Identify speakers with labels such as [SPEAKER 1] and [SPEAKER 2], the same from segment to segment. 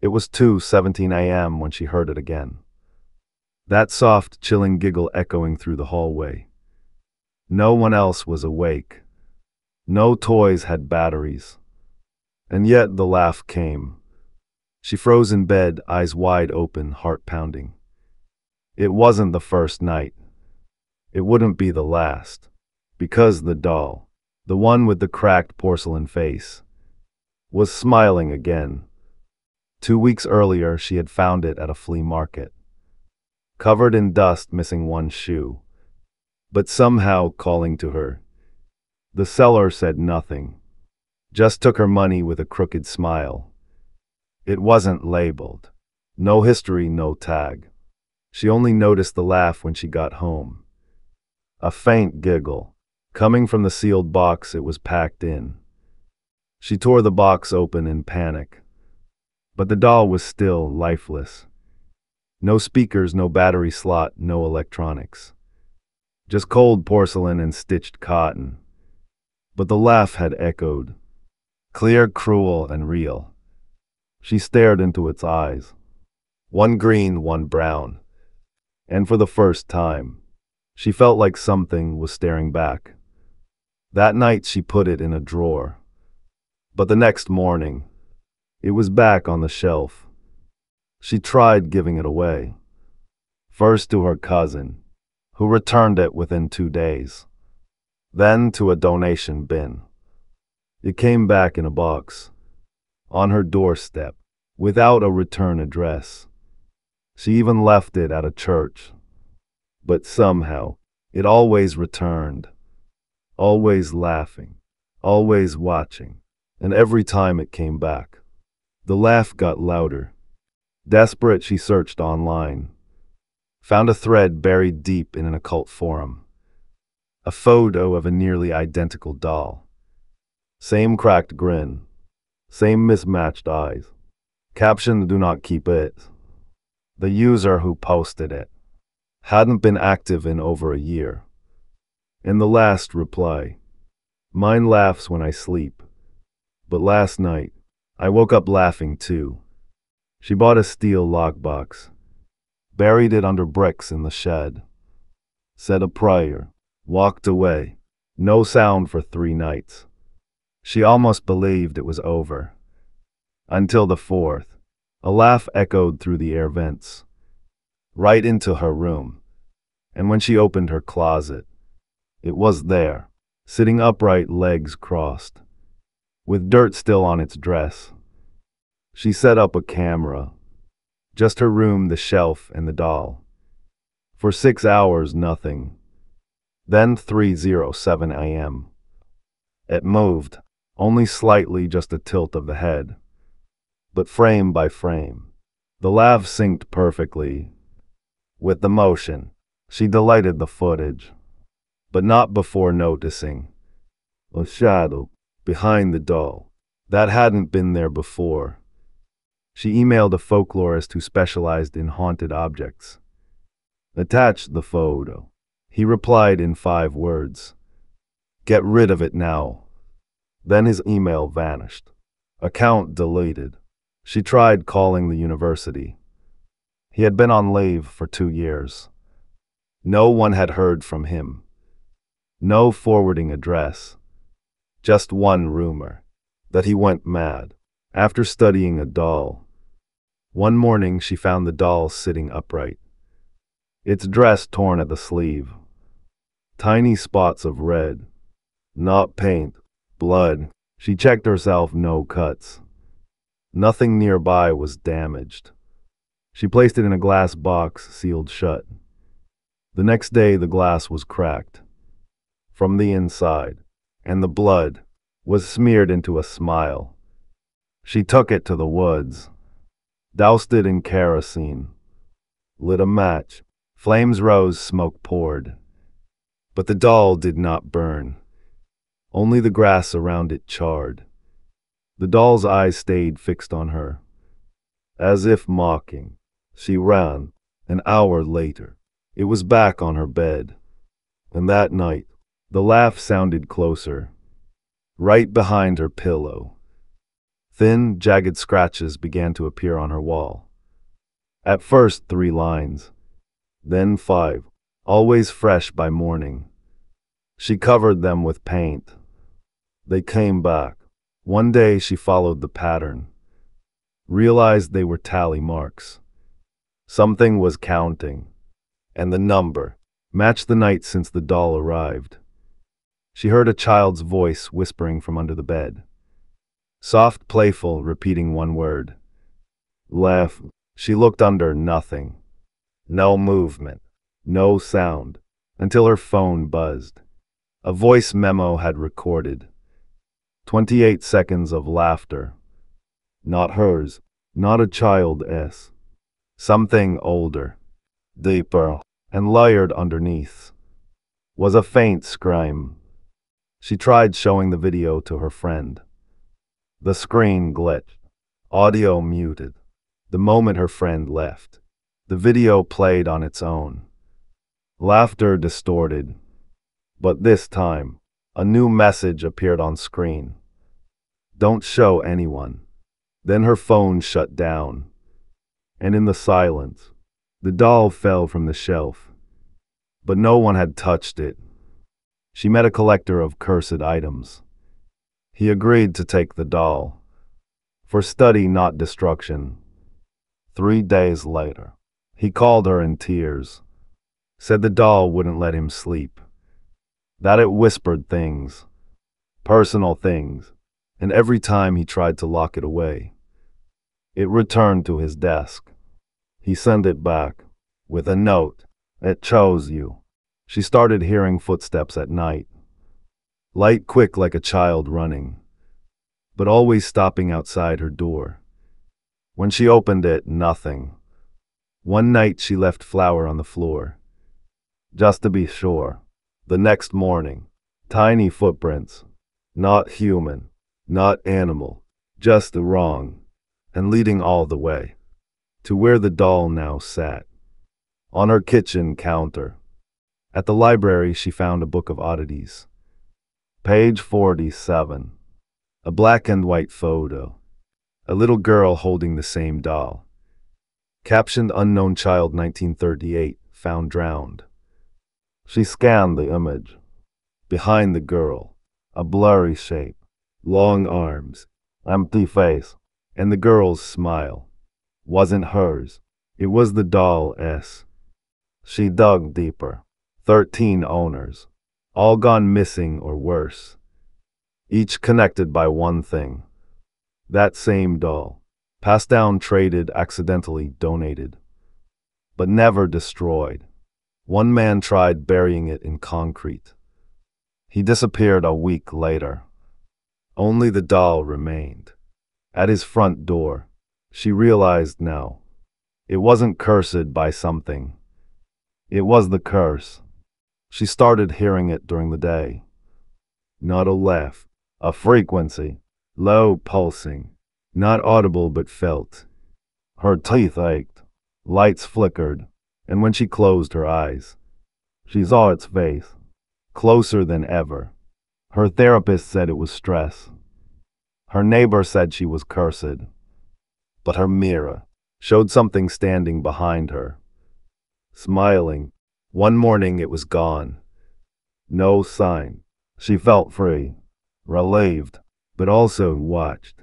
[SPEAKER 1] It was 2:17 a.m. when she heard it again. That soft, chilling giggle echoing through the hallway. No one else was awake. No toys had batteries. And yet the laugh came. She froze in bed, eyes wide open, heart pounding. It wasn't the first night. It wouldn't be the last. Because the doll, the one with the cracked porcelain face, was smiling again. 2 weeks earlier, she had found it at a flea market, covered in dust, missing one shoe, but somehow calling to her. The seller said nothing, just took her money with a crooked smile. It wasn't labeled. No history, no tag. She only noticed the laugh when she got home. A faint giggle, coming from the sealed box it was packed in. She tore the box open in panic. But the doll was still lifeless. No speakers, no battery slot, no electronics. Just cold porcelain and stitched cotton. But the laugh had echoed. Clear, cruel, and real. She stared into its eyes. One green, one brown. And for the first time, she felt like something was staring back. That night she put it in a drawer. But the next morning, it was back on the shelf. She tried giving it away. First to her cousin, who returned it within 2 days. Then to a donation bin. It came back in a box, on her doorstep, without a return address. She even left it at a church. But somehow, it always returned. Always laughing, always watching, and every time it came back, the laugh got louder. Desperate, she searched online. Found a thread buried deep in an occult forum. A photo of a nearly identical doll. Same cracked grin. Same mismatched eyes. Caption, "Do not keep it." The user who posted it hadn't been active in over a year. In the last reply, "Mine laughs when I sleep. But last night, I woke up laughing too." She bought a steel lockbox, buried it under bricks in the shed, said a prayer, walked away. No sound for 3 nights. She almost believed it was over. Until the 4th, a laugh echoed through the air vents, right into her room. And when she opened her closet, it was there, sitting upright, legs crossed, with dirt still on its dress. She set up a camera. Just her room, the shelf, and the doll. For 6 hours, nothing. Then 3:07 a.m. It moved, only slightly, just a tilt of the head. But frame by frame, the laugh synced perfectly with the motion. She deleted the footage, but not before noticing a shadow behind the doll that hadn't been there before. She emailed a folklorist who specialized in haunted objects. Attached the photo. He replied in 5 words. "Get rid of it now." Then his email vanished. Account deleted. She tried calling the university. He had been on leave for 2 years. No one had heard from him. No forwarding address. Just one rumor, that he went mad after studying a doll. One morning she found the doll sitting upright, its dress torn at the sleeve. Tiny spots of red. Not paint, blood. She checked herself, no cuts. Nothing nearby was damaged. She placed it in a glass box, sealed shut. The next day the glass was cracked from the inside, and the blood was smeared into a smile. She took it to the woods, doused it in kerosene, lit a match. Flames rose, smoke poured. But the doll did not burn. Only the grass around it charred. The doll's eyes stayed fixed on her, as if mocking. She ran. An hour later, it was back on her bed. And that night, the laugh sounded closer, right behind her pillow. Thin, jagged scratches began to appear on her wall. At first 3 lines, then 5, always fresh by morning. She covered them with paint. They came back. One day she followed the pattern, realized they were tally marks. Something was counting, and the number matched the night since the doll arrived. She heard a child's voice whispering from under the bed. Soft, playful, repeating one word. Laugh. She looked under, nothing. No movement. No sound. Until her phone buzzed. A voice memo had recorded. 28 seconds of laughter. Not hers. Not a child's. Something older, deeper, and layered underneath. Was a faint scream. She tried showing the video to her friend. The screen glitched. Audio muted. The moment her friend left, the video played on its own. Laughter distorted. But this time, a new message appeared on screen. Don't show anyone. Then her phone shut down. And in the silence, the doll fell from the shelf. But no one had touched it. She met a collector of cursed items. He agreed to take the doll. For study, not destruction. 3 days later, he called her in tears. Said the doll wouldn't let him sleep. That it whispered things. Personal things. And every time he tried to lock it away, it returned to his desk. He sent it back, with a note. It chose you. She started hearing footsteps at night. Light quick like a child running, but always stopping outside her door. When she opened it, nothing. One night she left flour on the floor. Just to be sure. The next morning, tiny footprints. Not human, not animal, just the wrong. And leading all the way to where the doll now sat. On her kitchen counter. At the library she found a book of oddities. Page 47. A black and white photo. A little girl holding the same doll. Captioned unknown child 1938, found drowned. She scanned the image. Behind the girl, a blurry shape. Long arms, empty face. And the girl's smile wasn't hers. It was the doll's. She dug deeper. 13 owners, all gone missing or worse. Each connected by one thing. That same doll. Passed down, traded, accidentally donated. But never destroyed. One man tried burying it in concrete. He disappeared a week later. Only the doll remained. At his front door, she realized now. It wasn't cursed by something. It was the curse. She started hearing it during the day. Not a laugh, a frequency, low pulsing, not audible but felt. Her teeth ached, lights flickered, and when she closed her eyes, she saw its face, closer than ever. Her therapist said it was stress. Her neighbor said she was cursed. But her mirror showed something standing behind her. Smiling. One morning it was gone. No sign. She felt free, relieved, but also watched.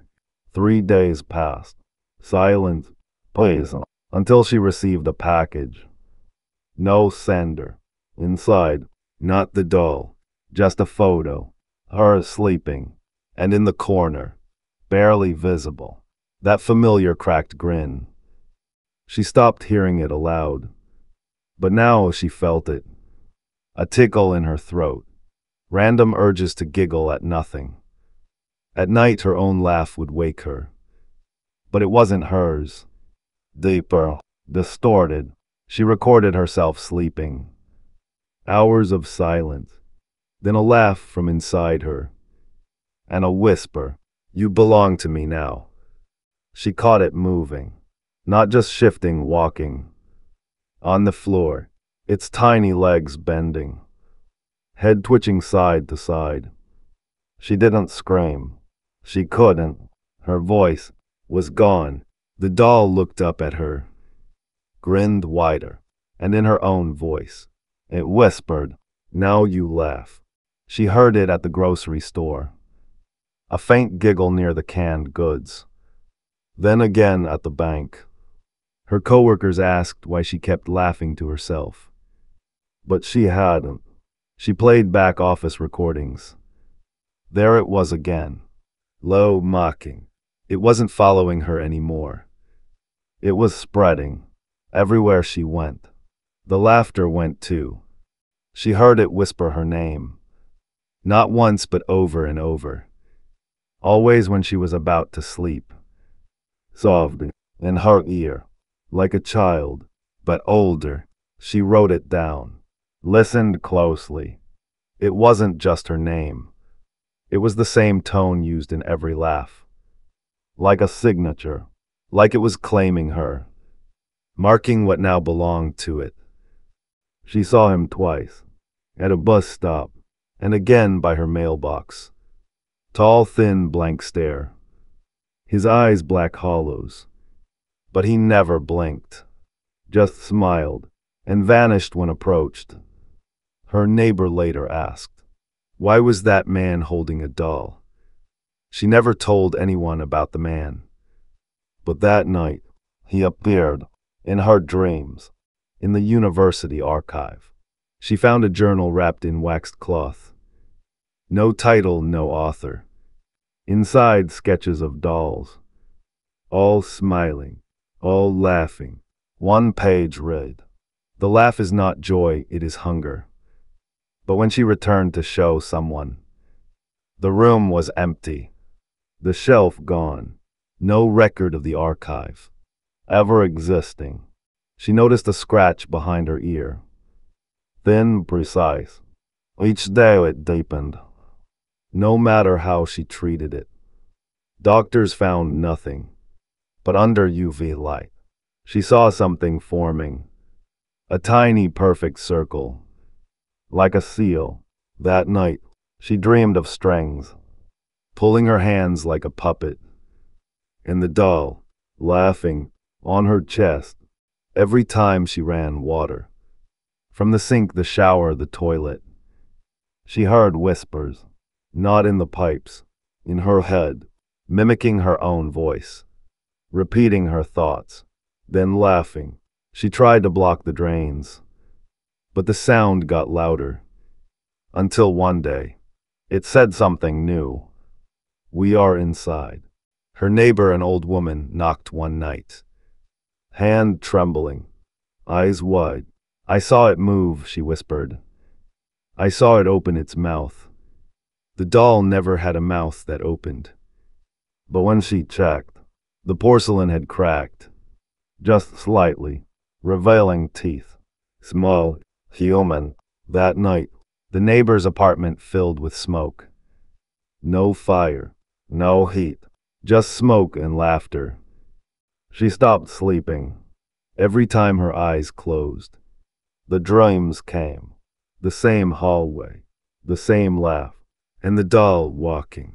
[SPEAKER 1] 3 days passed. Silent, please, until she received a package. No sender. Inside, not the doll, just a photo. Her sleeping. And in the corner, barely visible, that familiar cracked grin. She stopped hearing it aloud. But now she felt it. A tickle in her throat. Random urges to giggle at nothing. At night her own laugh would wake her. But it wasn't hers. Deeper, distorted. She recorded herself sleeping. Hours of silence. Then a laugh from inside her. And a whisper, "You belong to me now." She caught it moving. Not just shifting, walking. On the floor, its tiny legs bending. Head twitching side to side. She didn't scream. She couldn't. Her voice was gone. The doll looked up at her, grinned wider, and in her own voice, it whispered, "Now you laugh." She heard it at the grocery store, a faint giggle near the canned goods, then again at the bank. Her coworkers asked why she kept laughing to herself. But she hadn't. She played back office recordings. There it was again, low, mocking. It wasn't following her anymore. It was spreading. Everywhere she went. The laughter went too. She heard it whisper her name. Not once but over and over. Always when she was about to sleep. Softly, in her ear. Like a child, but older. She wrote it down. Listened closely. It wasn't just her name. It was the same tone used in every laugh. Like a signature. Like it was claiming her. Marking what now belonged to it. She saw him twice. At a bus stop. And again by her mailbox. Tall, thin, blank stare. His eyes black hollows. But he never blinked. Just smiled. And vanished when approached. Her neighbor later asked, why was that man holding a doll? She never told anyone about the man. But that night, he appeared, in her dreams, in the university archive. She found a journal wrapped in waxed cloth. No title, no author. Inside, sketches of dolls. All smiling, all laughing. One page read, "The laugh is not joy, it is hunger." But when she returned to show someone, the room was empty. The shelf gone. No record of the archive ever existing. She noticed a scratch behind her ear. Thin, precise. Each day it deepened. No matter how she treated it. Doctors found nothing. But under UV light, she saw something forming. A tiny, perfect circle. Like a seal. That night, she dreamed of strings, pulling her hands like a puppet. And the doll, laughing, on her chest, every time she ran water. From the sink, the shower, the toilet. She heard whispers, not in the pipes, in her head, mimicking her own voice, repeating her thoughts, then laughing. She tried to block the drains, but the sound got louder. Until one day, it said something new. "We are inside." Her neighbor, an old woman, knocked one night. Hand trembling, eyes wide. "I saw it move," she whispered. "I saw it open its mouth." The doll never had a mouth that opened. But when she checked, the porcelain had cracked. Just slightly, revealing teeth. Small, human. That night, the neighbor's apartment filled with smoke. No fire, no heat, just smoke and laughter. She stopped sleeping. Every time her eyes closed, the dreams came. The same hallway, the same laugh, and the doll walking.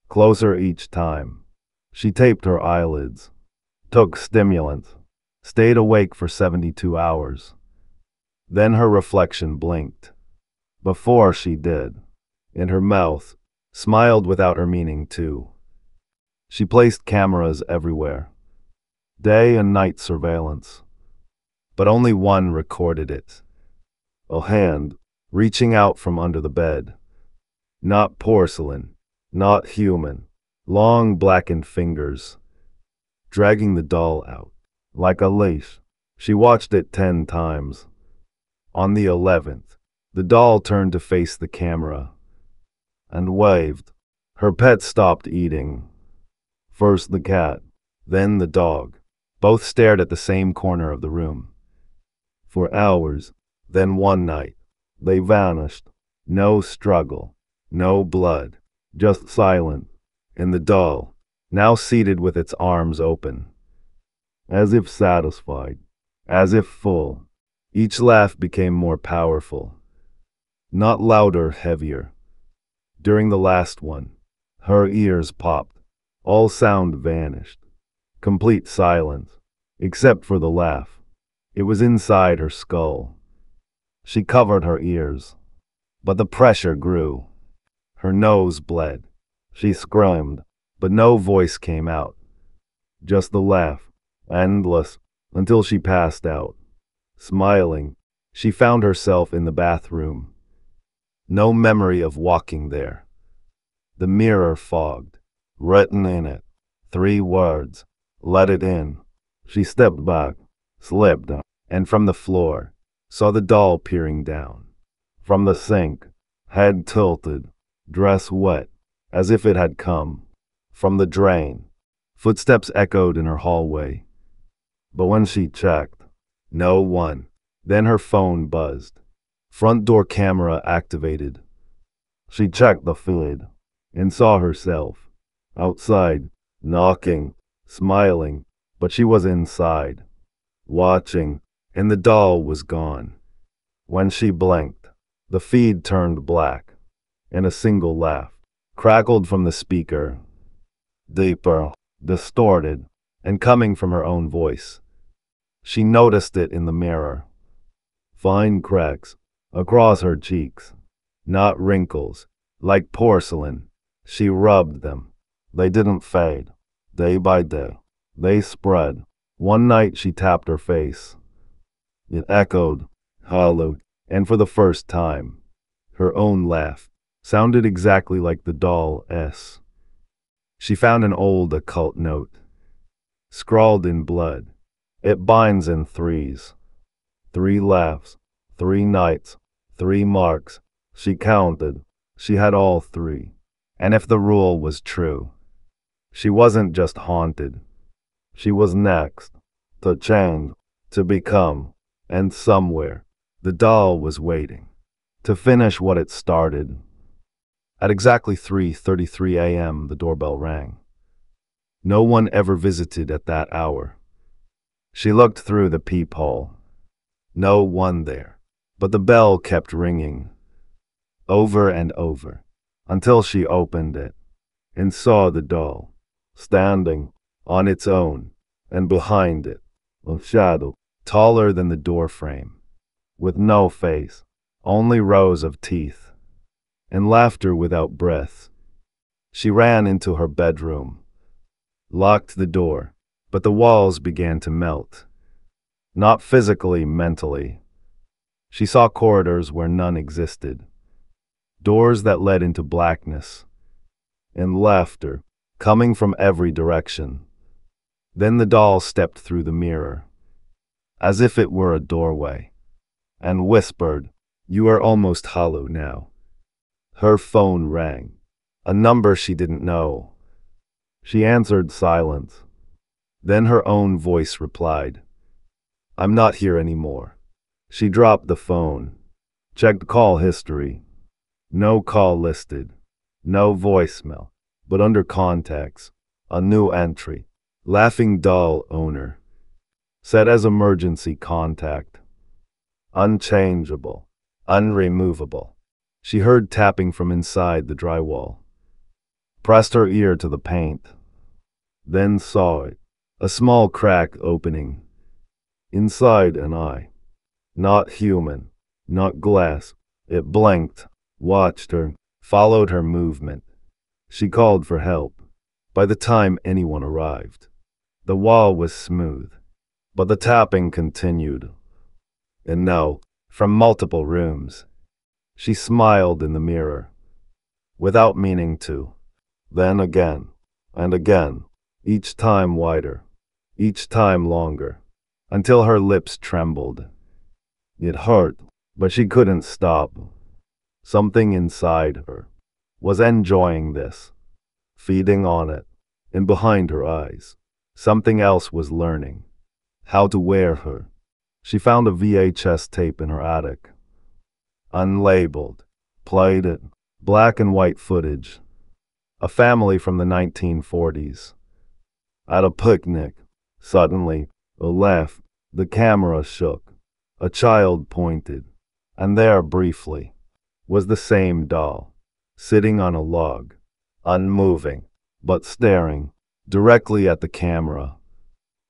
[SPEAKER 1] Closer each time. She taped her eyelids, took stimulants, stayed awake for 72 hours. Then her reflection blinked. Before she did, in her mouth, smiled without her meaning to. She placed cameras everywhere. Day and night surveillance. But only one recorded it. A hand, reaching out from under the bed. Not porcelain, not human. Long blackened fingers, dragging the doll out. Like a leash. She watched it 10 times. On the 11th, the doll turned to face the camera and waved. Her pet stopped eating. First the cat, then the dog. Both stared at the same corner of the room. For hours, then one night, they vanished. No struggle, no blood, just silence. And the doll, now seated with its arms open, as if satisfied, as if full. Each laugh became more powerful, not louder, heavier. During the last one, her ears popped. All sound vanished. Complete silence. Except for the laugh. It was inside her skull. She covered her ears. But the pressure grew. Her nose bled. She screamed, but no voice came out. Just the laugh. Endless. Until she passed out. Smiling, she found herself in the bathroom. No memory of walking there. The mirror fogged. Written in it. 3 words. Let it in. She stepped back, slipped, and from the floor, saw the doll peering down. From the sink, head tilted, dress wet, as if it had come. From the drain, footsteps echoed in her hallway. But when she checked, no one. Then her phone buzzed. Front door camera activated. She checked the feed and saw herself outside, knocking, smiling, but she was inside, watching, and the doll was gone. When she blinked, the feed turned black, and a single laugh crackled from the speaker, deeper, distorted, and coming from her own voice. She noticed it in the mirror. Fine cracks across her cheeks, not wrinkles, like porcelain. She rubbed them. They didn't fade. Day by day, they spread. One night she tapped her face. It echoed, hollow, and for the first time, her own laugh sounded exactly like the doll's. She found an old occult note, scrawled in blood. It binds in 3s. 3 laughs, 3 nights, 3 marks. She counted. She had all 3. And if the rule was true, she wasn't just haunted. She was next, to change, to become, and somewhere, the doll was waiting, to finish what it started. At exactly 3:33 a.m. the doorbell rang. No one ever visited at that hour. She looked through the peephole. No one there. But the bell kept ringing, over and over, until she opened it, and saw the doll, standing, on its own, and behind it, a shadow, taller than the doorframe, with no face, only rows of teeth, and laughter without breath. She ran into her bedroom, locked the door, but the walls began to melt. Not physically, mentally. She saw corridors where none existed, doors that led into blackness, and laughter coming from every direction. Then the doll stepped through the mirror, as if it were a doorway, and whispered, "You are almost hollow now." Her phone rang, a number she didn't know. She answered silence. Then her own voice replied, "I'm not here anymore." She dropped the phone, checked call history. No call listed, no voicemail, but under contacts, a new entry. Laughing doll owner. Set as emergency contact. Unchangeable, unremovable. She heard tapping from inside the drywall. Pressed her ear to the paint. Then saw it. A small crack opening. Inside an eye. Not human, not glass. It blinked, watched her, followed her movement. She called for help. By the time anyone arrived, the wall was smooth, but the tapping continued. And now, from multiple rooms, she smiled in the mirror, without meaning to. Then again, and again, each time wider, each time longer, until her lips trembled. It hurt, but she couldn't stop. Something inside her was enjoying this, feeding on it, and behind her eyes, something else was learning how to wear her. She found a VHS tape in her attic, unlabeled, played it, black and white footage. A family from the 1940s. At a picnic, suddenly, a laugh, the camera shook. A child pointed, and there briefly was the same doll, sitting on a log, unmoving, but staring. directly at the camera,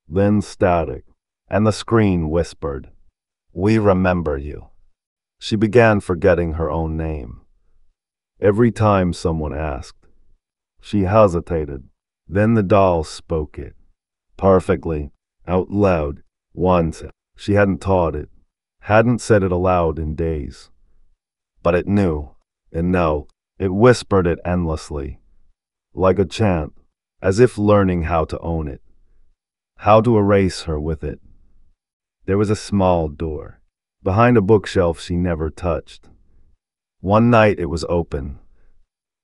[SPEAKER 1] then static, and the screen whispered, "We remember you." She began forgetting her own name. Every time someone asked, she hesitated. Then the doll spoke it, perfectly, out loud, once. She hadn't taught it, hadn't said it aloud in days. But it knew, and no, it whispered it endlessly, like a chant, as if learning how to own it, how to erase her with it. There was a small door, behind a bookshelf she never touched. One night it was open.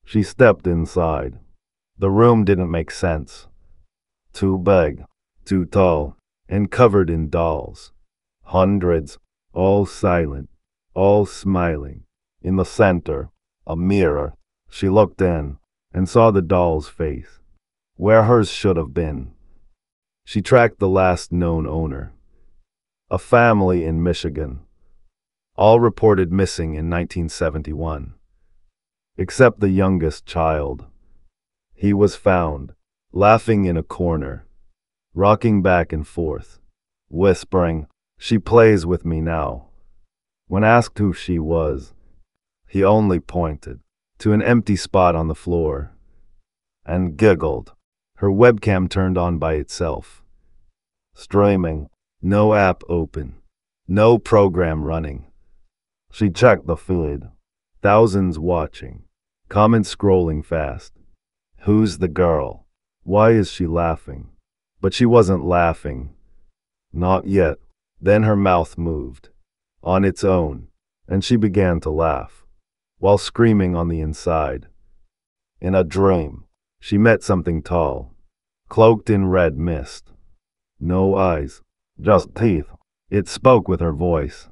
[SPEAKER 1] She stepped inside. The room didn't make sense. Too big, too tall, and covered in dolls. Hundreds, all silent, all smiling. In the center, a mirror. She looked in and saw the doll's face, where hers should have been. She tracked the last known owner, a family in Michigan, all reported missing in 1971, except the youngest child. He was found, laughing in a corner, rocking back and forth, whispering, "She plays with me now." When asked who she was, he only pointed to an empty spot on the floor and giggled. Her webcam turned on by itself. Streaming, no app open, no program running. She checked the feed, thousands watching, comments scrolling fast. Who's the girl? Why is she laughing? But she wasn't laughing. Not yet. Then her mouth moved, on its own, and she began to laugh, while screaming on the inside. In a dream, she met something tall, cloaked in red mist. No eyes, just teeth. It spoke with her voice,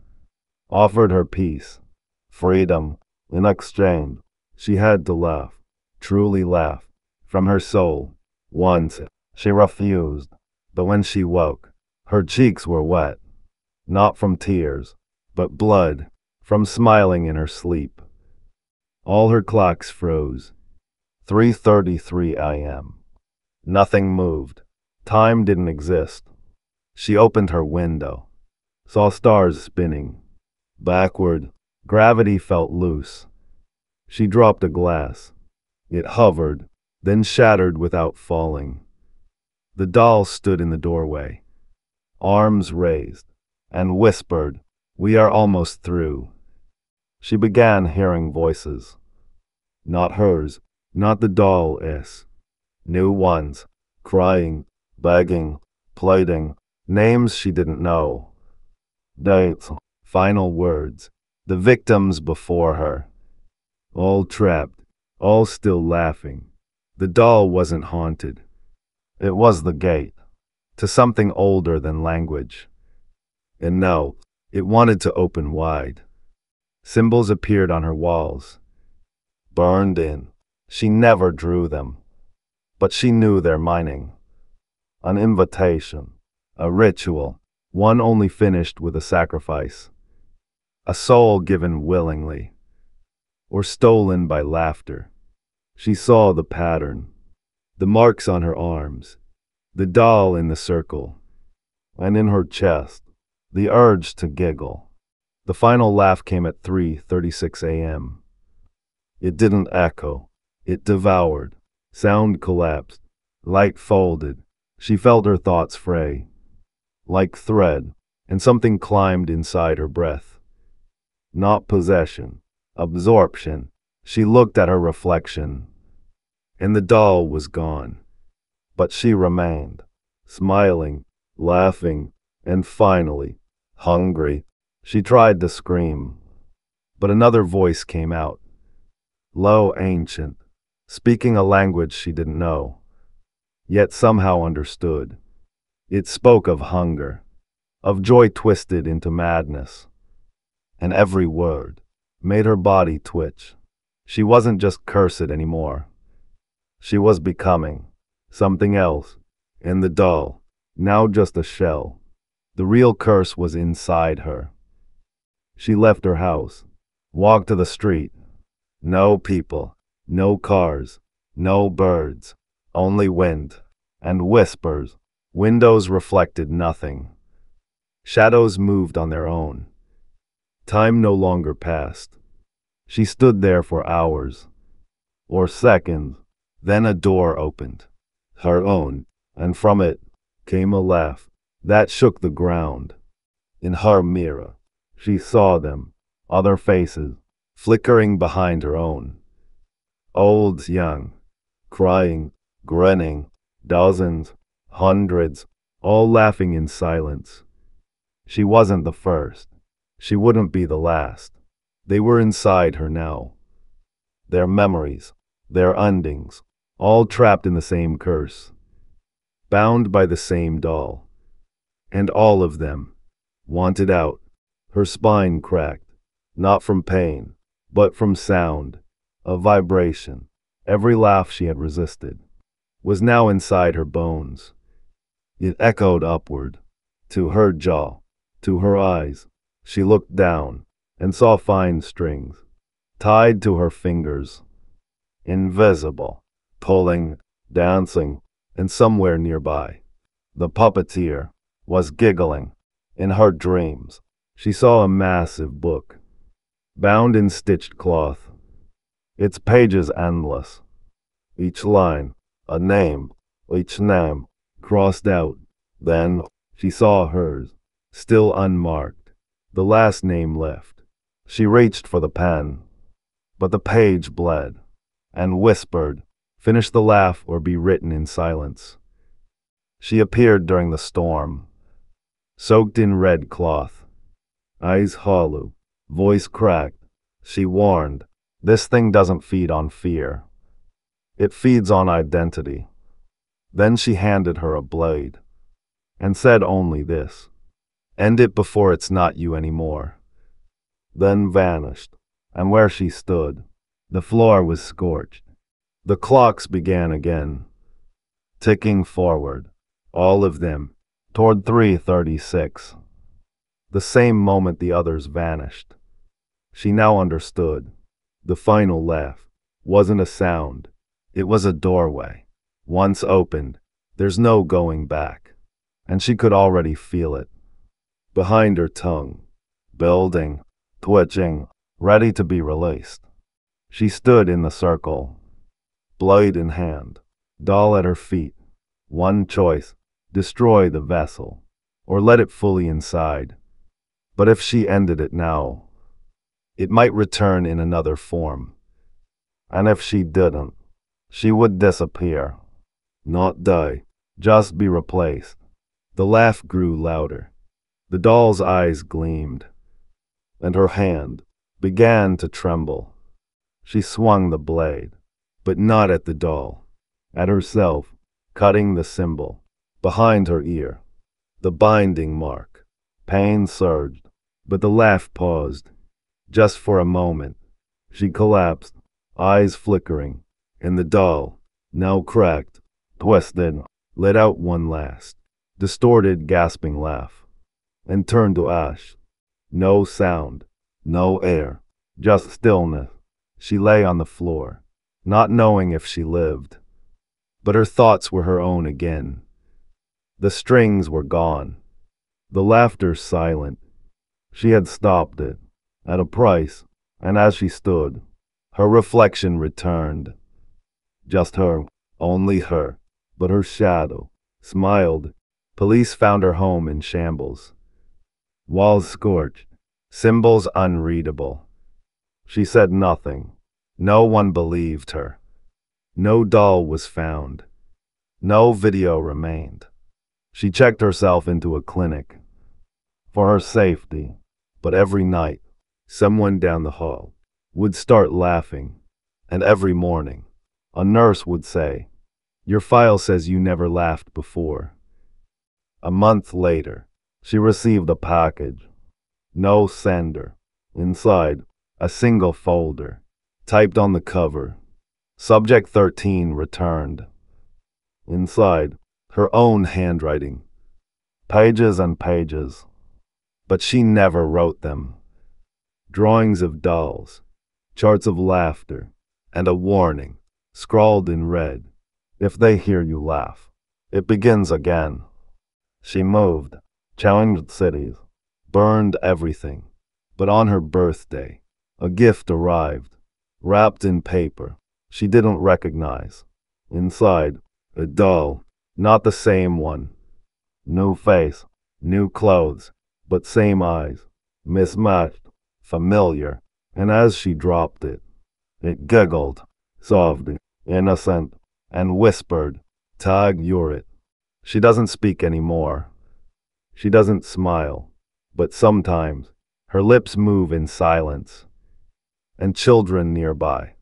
[SPEAKER 1] offered her peace, freedom. In exchange, she had to laugh, truly laugh, from her soul. Once, she refused, but when she woke, her cheeks were wet, not from tears, but blood, from smiling in her sleep. All her clocks froze. 3:33 a.m. Nothing moved. Time didn't exist. She opened her window, saw stars spinning. Backward, gravity felt loose. She dropped a glass. It hovered, then shattered without falling. The doll stood in the doorway, arms raised, and whispered, "We are almost through." She began hearing voices. Not hers, not the doll's. New ones, crying, begging, pleading, names she didn't know. Dates, final words, the victims before her. All trapped, all still laughing. The doll wasn't haunted. It was the gate to something older than language. And now, it wanted to open wide. Symbols appeared on her walls, burned in. She never drew them, but she knew their meaning. An invitation, a ritual, one only finished with a sacrifice. A soul given willingly, or stolen by laughter. She saw the pattern, the marks on her arms, the doll in the circle, and in her chest, the urge to giggle. The final laugh came at 3:36 a.m. It didn't echo. It devoured. Sound collapsed. Light folded. She felt her thoughts fray, like thread, and something climbed inside her breath. Not possession, absorption. She looked at her reflection, and the doll was gone. But she remained, smiling, laughing, and finally, hungry. She tried to scream, but another voice came out, low, ancient, speaking a language she didn't know, yet somehow understood. It spoke of hunger, of joy twisted into madness, and every word made her body twitch. She wasn't just cursed anymore. She was becoming something else, and the doll, now just a shell. The real curse was inside her. She left her house, walked to the street. No people, no cars, no birds, only wind. and whispers. Windows reflected nothing. Shadows moved on their own. Time no longer passed. She stood there for hours, or seconds. Then a door opened. Her own, and from it came a laugh that shook the ground. In her mirror, she saw them, other faces, flickering behind her own. Old, young, crying, grinning, dozens, hundreds, all laughing in silence. She wasn't the first. She wouldn't be the last. They were inside her now. Their memories, their endings, all trapped in the same curse, bound by the same doll. And all of them wanted out. Her spine cracked, not from pain, but from sound, a vibration. Every laugh she had resisted was now inside her bones. It echoed upward, to her jaw, to her eyes. She looked down and saw fine strings tied to her fingers, invisible, pulling, dancing, and somewhere nearby, the puppeteer was giggling. In her dreams, she saw a massive book, bound in stitched cloth, its pages endless, each line a name, each name crossed out. Then she saw hers, still unmarked, the last name left. She reached for the pen, but the page bled, and whispered, "Finish the laugh or be written in silence." She appeared during the storm, soaked in red cloth, eyes hollow, voice cracked. She warned, "This thing doesn't feed on fear. It feeds on identity." Then she handed her a blade, and said only this, "End it before it's not you anymore." Then vanished, and where she stood, the floor was scorched. The clocks began again, ticking forward, all of them, toward 3:36. The same moment the others vanished. She now understood. The final laugh wasn't a sound. It was a doorway. Once opened, there's no going back. And she could already feel it. Behind her tongue, building, twitching, ready to be released. She stood in the circle, blade in hand, doll at her feet. One choice: destroy the vessel, or let it fully inside. But if she ended it now, it might return in another form. And if she didn't, she would disappear. Not die, just be replaced. The laugh grew louder. The doll's eyes gleamed, and her hand began to tremble. She swung the blade, but not at the doll, at herself, cutting the symbol behind her ear. The binding mark. Pain surged, but the laugh paused. Just for a moment. She collapsed, eyes flickering, and the doll, now cracked, twisted, let out one last, distorted, gasping laugh, and turned to ash. No sound, no air, just stillness. She lay on the floor, not knowing if she lived. But her thoughts were her own again. The strings were gone, the laughter silent. She had stopped it, at a price, and as she stood, her reflection returned. Just her, only her, but her shadow smiled. Police found her home in shambles. Walls scorched, symbols unreadable. She said nothing. No one believed her. No doll was found. No video remained. She checked herself into a clinic for her safety, but every night, someone down the hall would start laughing, and every morning, a nurse would say, "Your file says you never laughed before." A month later, she received a package. No sender. Inside, a single folder, typed on the cover. Subject 13 returned. Inside, her own handwriting. Pages and pages. But she never wrote them. Drawings of dolls, charts of laughter, and a warning, scrawled in red. If they hear you laugh, It begins again. She moved, challenged cities, burned everything. But on her birthday, a gift arrived, wrapped in paper she didn't recognize. Inside, a doll, not the same one. New face, new clothes, but same eyes. Mismatched, familiar. And as she dropped it, it giggled, soft, innocent, and whispered, "Tag, you're it." She doesn't speak anymore. She doesn't smile. But sometimes, her lips move in silence. And children nearby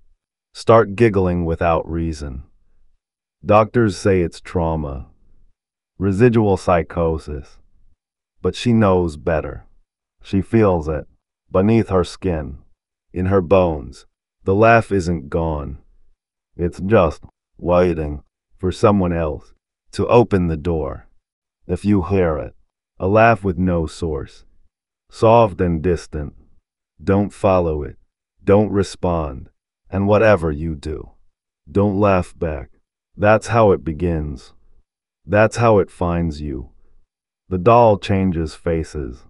[SPEAKER 1] start giggling without reason. Doctors say it's trauma, residual psychosis. But she knows better. She feels it, beneath her skin, in her bones. The laugh isn't gone. It's just waiting for someone else to open the door. If you hear it, a laugh with no source, soft and distant, don't follow it, don't respond, and whatever you do, don't laugh back. That's how it begins. That's how it finds you. The doll changes faces,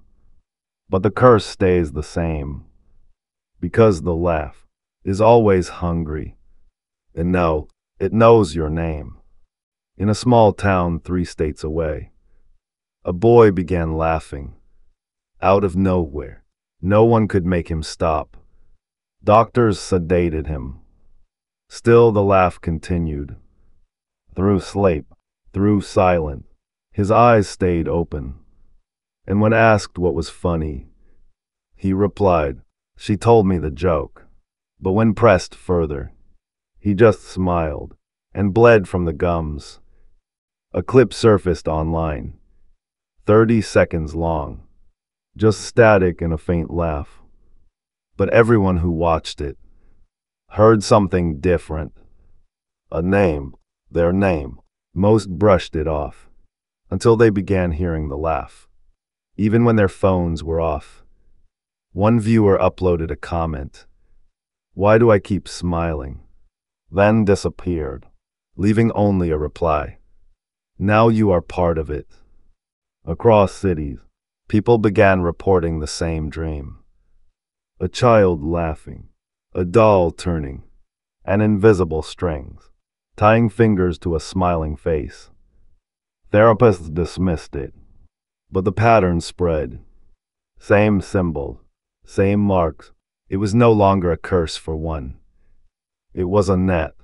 [SPEAKER 1] but the curse stays the same, because the laugh is always hungry. And no, it knows your name. In a small town 3 states away, a boy began laughing. Out of nowhere. No one could make him stop. Doctors sedated him. Still the laugh continued. Through sleep, through silence, his eyes stayed open. And when asked what was funny, he replied, "She told me the joke." But when pressed further, he just smiled and bled from the gums. A clip surfaced online, 30 seconds long, just static and a faint laugh. But everyone who watched it heard something different. A name, their name. Most brushed it off, until they began hearing the laugh, even when their phones were off. One viewer uploaded a comment, "Why do I keep smiling?" Then disappeared, leaving only a reply, "Now you are part of it." Across cities, people began reporting the same dream. A child laughing, a doll turning, and invisible strings, tying fingers to a smiling face. Therapists dismissed it, but the pattern spread. Same symbols, same marks. It was no longer a curse for one. It was a net,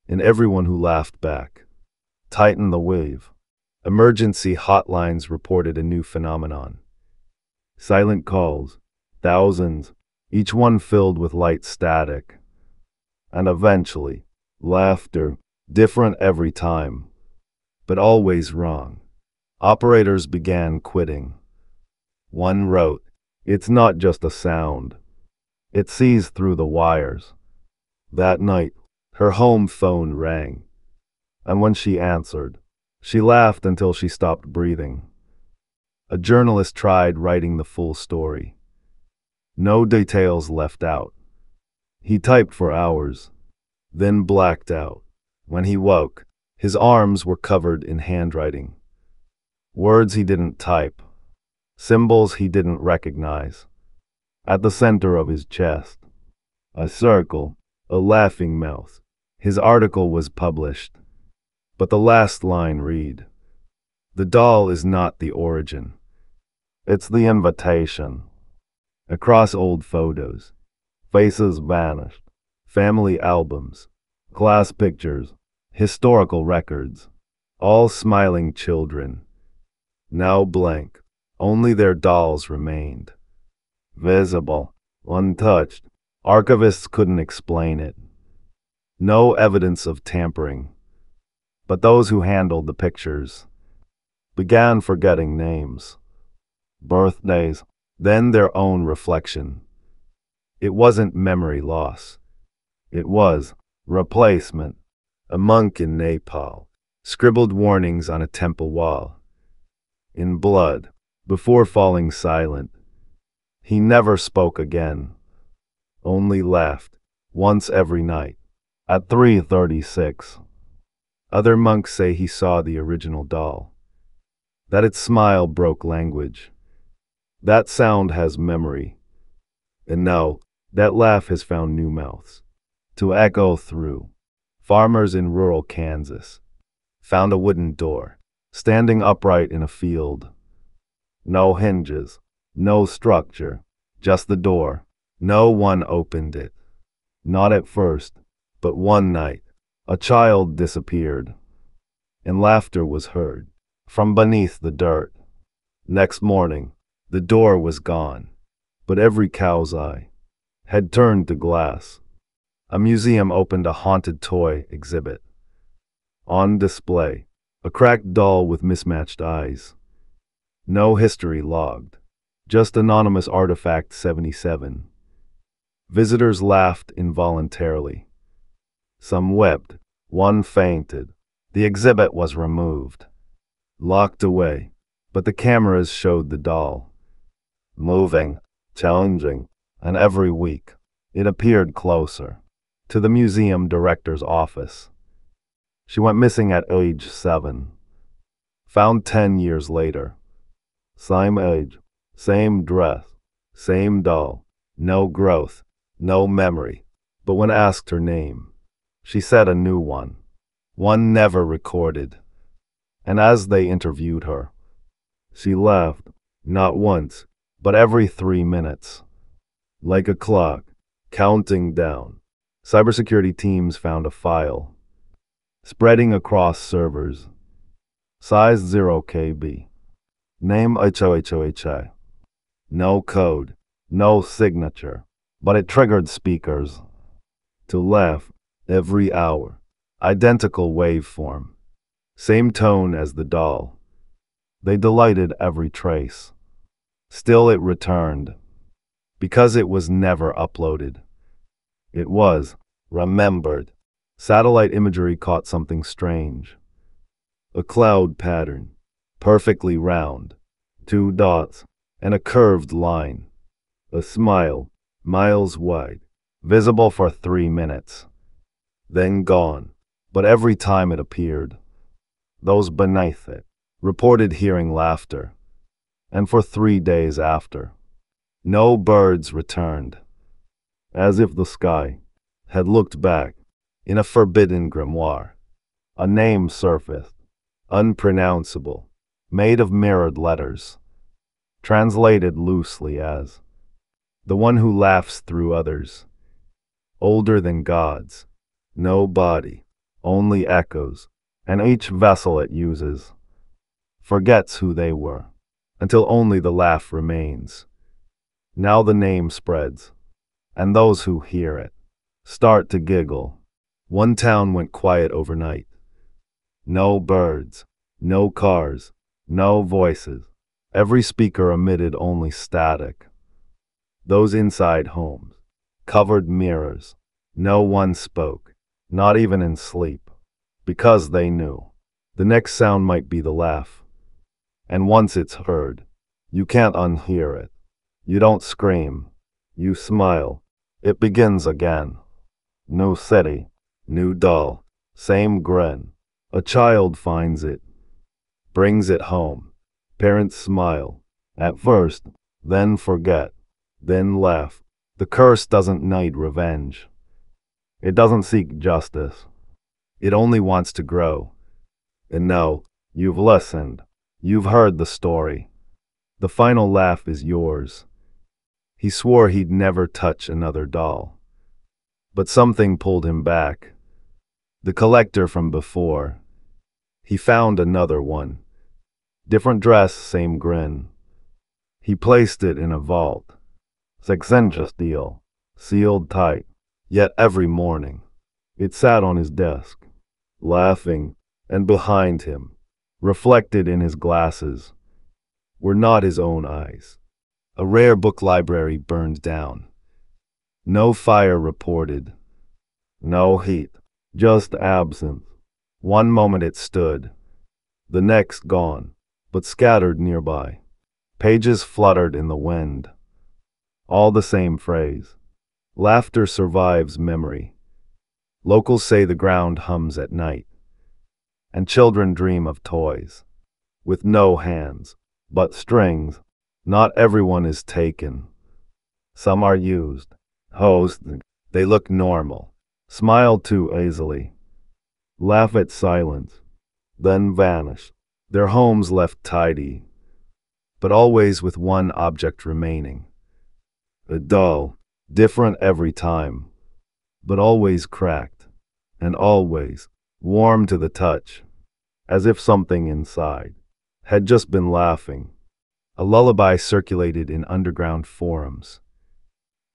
[SPEAKER 1] and everyone who laughed back tightened the weave. Emergency hotlines reported a new phenomenon. Silent calls, thousands, each one filled with light static. And eventually, laughter, different every time, but always wrong. Operators began quitting. One wrote, "It's not just a sound. It sees through the wires." That night, her home phone rang. And when she answered, she laughed until she stopped breathing. A journalist tried writing the full story. No details left out. He typed for hours, then blacked out. When he woke, his arms were covered in handwriting. Words he didn't type. Symbols he didn't recognize. At the center of his chest, a circle, a laughing mouth. His article was published. But the last line read, "The doll is not the origin. It's the invitation." Across old photos, faces vanished, family albums, class pictures, historical records, all smiling children. Now blank, only their dolls remained. Visible, untouched, archivists couldn't explain it. No evidence of tampering. But those who handled the pictures began forgetting names, birthdays, then their own reflection. It wasn't memory loss. It was replacement. A monk in Nepal scribbled warnings on a temple wall. In blood, before falling silent. He never spoke again. Only laughed, once every night, at 3:36. Other monks say he saw the original doll, that its smile broke language. That sound has memory. And now, that laugh has found new mouths to echo through. Farmers in rural Kansas found a wooden door, standing upright in a field. No hinges, no structure, just the door. No one opened it. Not at first, but one night, a child disappeared, and laughter was heard from beneath the dirt. Next morning, the door was gone, but every cow's eye had turned to glass. A museum opened a haunted toy exhibit. On display, a cracked doll with mismatched eyes. No history logged, just anonymous artifact 77. Visitors laughed involuntarily. Some wept, one fainted. The exhibit was removed, locked away, but the cameras showed the doll, moving, challenging, and every week it appeared closer to the museum director's office. She went missing at age 7, found 10 years later. Same age, same dress, same doll, no growth, no memory. But when asked her name, she said a new one never recorded. And as they interviewed her, she laughed, not once, but every 3 minutes. Like a clock, counting down. Cybersecurity teams found a file, spreading across servers. Size 0 KB. Name HOHOHI. No code, no signature, but it triggered speakers to laugh every hour. Identical waveform, same tone as the doll. They delighted every trace. Still it returned, because it was never uploaded. It was remembered. Satellite imagery caught something strange. A cloud pattern, perfectly round, 2 dots, and a curved line. A smile, miles wide, visible for 3 minutes. Then gone. But every time it appeared, those beneath it reported hearing laughter. And for 3 days after, no birds returned, as if the sky had looked back. In a forbidden grimoire, a name surfaced, unpronounceable, made of mirrored letters, translated loosely as the one who laughs through others. Older than gods, no body, only echoes, and each vessel it uses forgets who they were, until only the laugh remains. Now the name spreads, and those who hear it start to giggle. One town went quiet overnight. No birds, no cars, no voices. Every speaker emitted only static. Those inside homes, covered mirrors. No one spoke, not even in sleep, because they knew the next sound might be the laugh. And once it's heard, you can't unhear it. You don't scream, you smile. It begins again. New city, new doll, same grin. A child finds it, brings it home. Parents smile, at first, then forget, then laugh. The curse doesn't need revenge. It doesn't seek justice. It only wants to grow. And now, you've listened. You've heard the story. The final laugh is yours. He swore he'd never touch another doll. But something pulled him back. The collector from before. He found another one. Different dress, same grin. He placed it in a vault. Sexcentrus deal, sealed tight. Yet every morning, it sat on his desk, laughing, and behind him, reflected in his glasses, were not his own eyes. A rare book library burned down. No fire reported. No heat. Just absence. One moment it stood, the next gone, but scattered nearby. Pages fluttered in the wind. All the same phrase. Laughter survives memory. Locals say the ground hums at night. And children dream of toys, with no hands, but strings. Not everyone is taken. Some are used. Host, they look normal. Smile too easily. Laugh at silence. Then vanish. Their homes left tidy, but always with one object remaining. A doll, different every time, but always cracked, and always warm to the touch, as if something inside had just been laughing. A lullaby circulated in underground forums.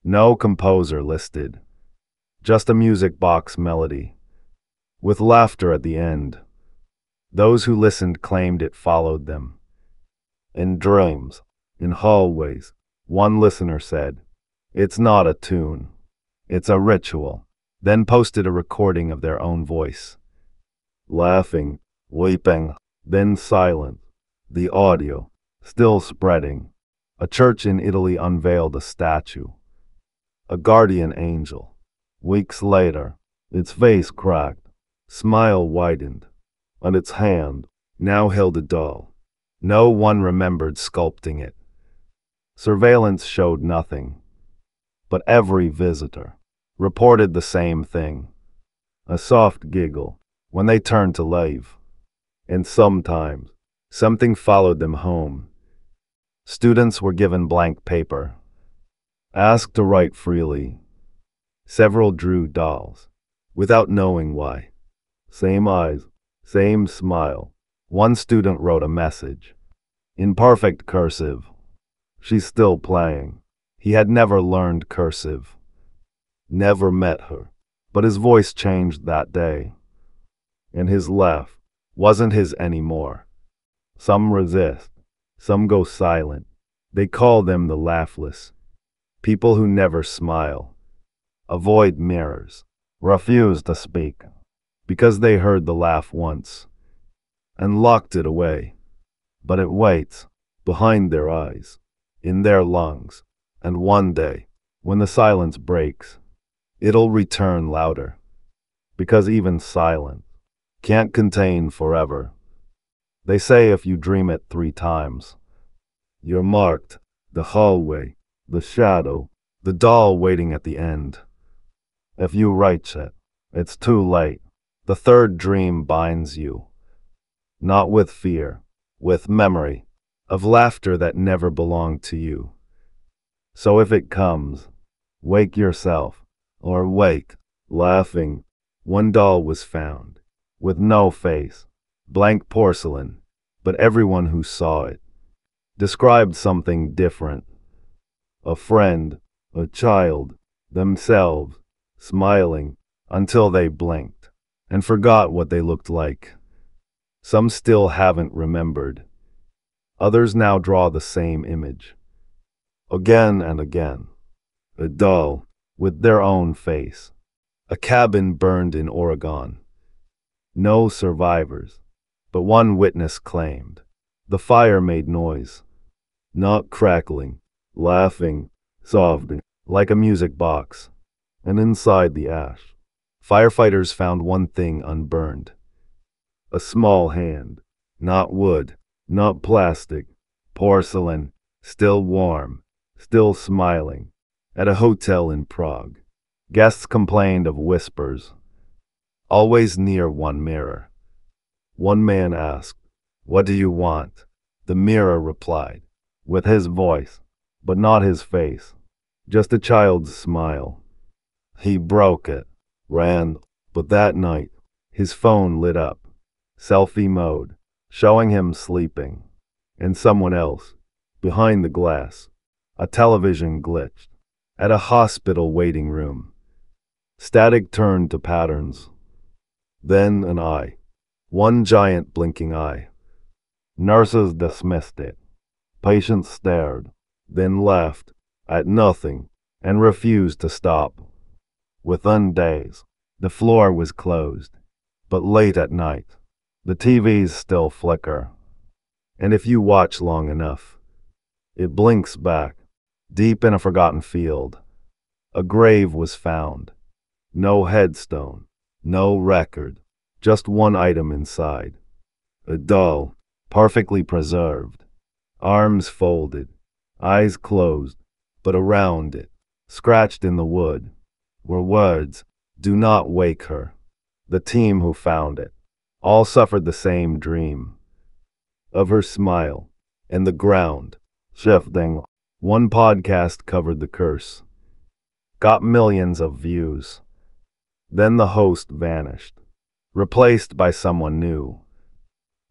[SPEAKER 1] No composer listed, just a music box melody, with laughter at the end. Those who listened claimed it followed them. In dreams, in hallways, one listener said, "It's not a tune, it's a ritual," then posted a recording of their own voice. Laughing, weeping, then silent, the audio still spreading. A church in Italy unveiled a statue, a guardian angel. Weeks later, its face cracked, smile widened, and its hand now held a doll. No one remembered sculpting it. Surveillance showed nothing, but every visitor reported the same thing, a soft giggle when they turned to leave. And sometimes, something followed them home. Students were given blank paper, asked to write freely. Several drew dolls, without knowing why. Same eyes, same smile. One student wrote a message, in perfect cursive. She's still playing. He had never learned cursive, never met her, but his voice changed that day. And his laugh wasn't his anymore. Some resist, some go silent. They call them the laughless. People who never smile, avoid mirrors, refuse to speak, because they heard the laugh once and locked it away. But it waits behind their eyes, in their lungs, and one day, when the silence breaks, it'll return louder, because even silence can't contain forever. They say if you dream it 3 times, you're marked: the hallway, the shadow, the doll waiting at the end. If you write it, it's too late. The third dream binds you, not with fear, with memory of laughter that never belonged to you. So if it comes, wake yourself, or wake, laughing. One doll was found, with no face, blank porcelain, but everyone who saw it described something different. A friend, a child, themselves, smiling until they blinked and forgot what they looked like. Some still haven't remembered. Others now draw the same image, again and again. A doll with their own face. A cabin burned in Oregon. No survivors, but one witness claimed the fire made noise, not crackling, laughing, soft, like a music box. And inside the ash, firefighters found one thing unburned. A small hand, not wood, not plastic, porcelain, still warm, still smiling, at a hotel in Prague. Guests complained of whispers, always near one mirror. One man asked, "What do you want?" The mirror replied, with his voice, but not his face, just a child's smile. He broke it, ran, but that night, his phone lit up, selfie mode, showing him sleeping. And someone else, behind the glass, a television glitched, at a hospital waiting room. Static turned to patterns. Then an eye, one giant blinking eye. Nurses dismissed it. Patients stared, then laughed, at nothing, and refused to stop. Within days, the floor was closed, but late at night, the TVs still flicker. And if you watch long enough, it blinks back, deep in a forgotten field. A grave was found. No headstone, no record, Just one item inside. A doll, perfectly preserved. Arms folded, eyes closed, but around it, scratched in the wood, were words, "Do not wake her." The team who found it all suffered the same dream of her smile, and the ground shifting. One podcast covered the curse, got millions of views. Then the host vanished, replaced by someone new.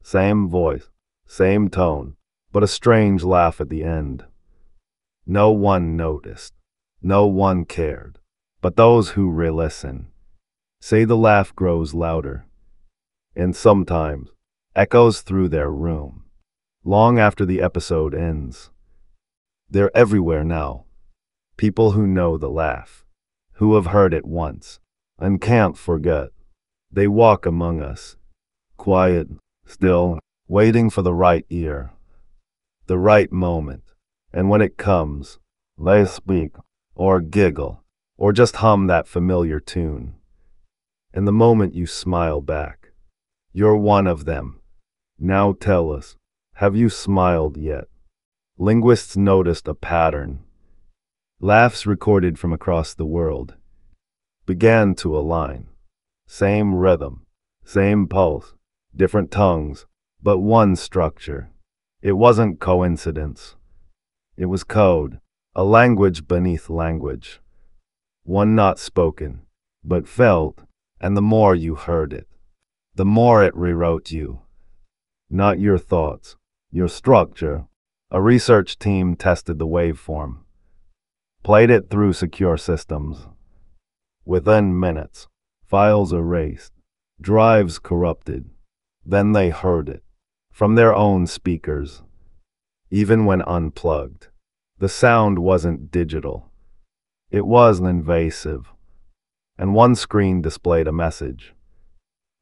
[SPEAKER 1] Same voice, same tone, but a strange laugh at the end. No one noticed. No one cared. But those who re-listen say the laugh grows louder, and sometimes echoes through their room, long after the episode ends. They're everywhere now. People who know the laugh, who have heard it once, and can't forget. They walk among us, quiet, still, waiting for the right ear, the right moment. And when it comes, they speak, or giggle, or just hum that familiar tune. And the moment you smile back, you're one of them. Now tell us, have you smiled yet? Linguists noticed a pattern. Laughs recorded from across the world began to align. Same rhythm, same pulse, different tongues, but one structure. It wasn't coincidence. It was code, a language beneath language. One not spoken, but felt, and the more you heard it, the more it rewrote you. Not your thoughts, your structure. A research team tested the waveform, played it through secure systems. Within minutes, files erased, drives corrupted. Then they heard it, from their own speakers. Even when unplugged, the sound wasn't digital. It was invasive. And one screen displayed a message.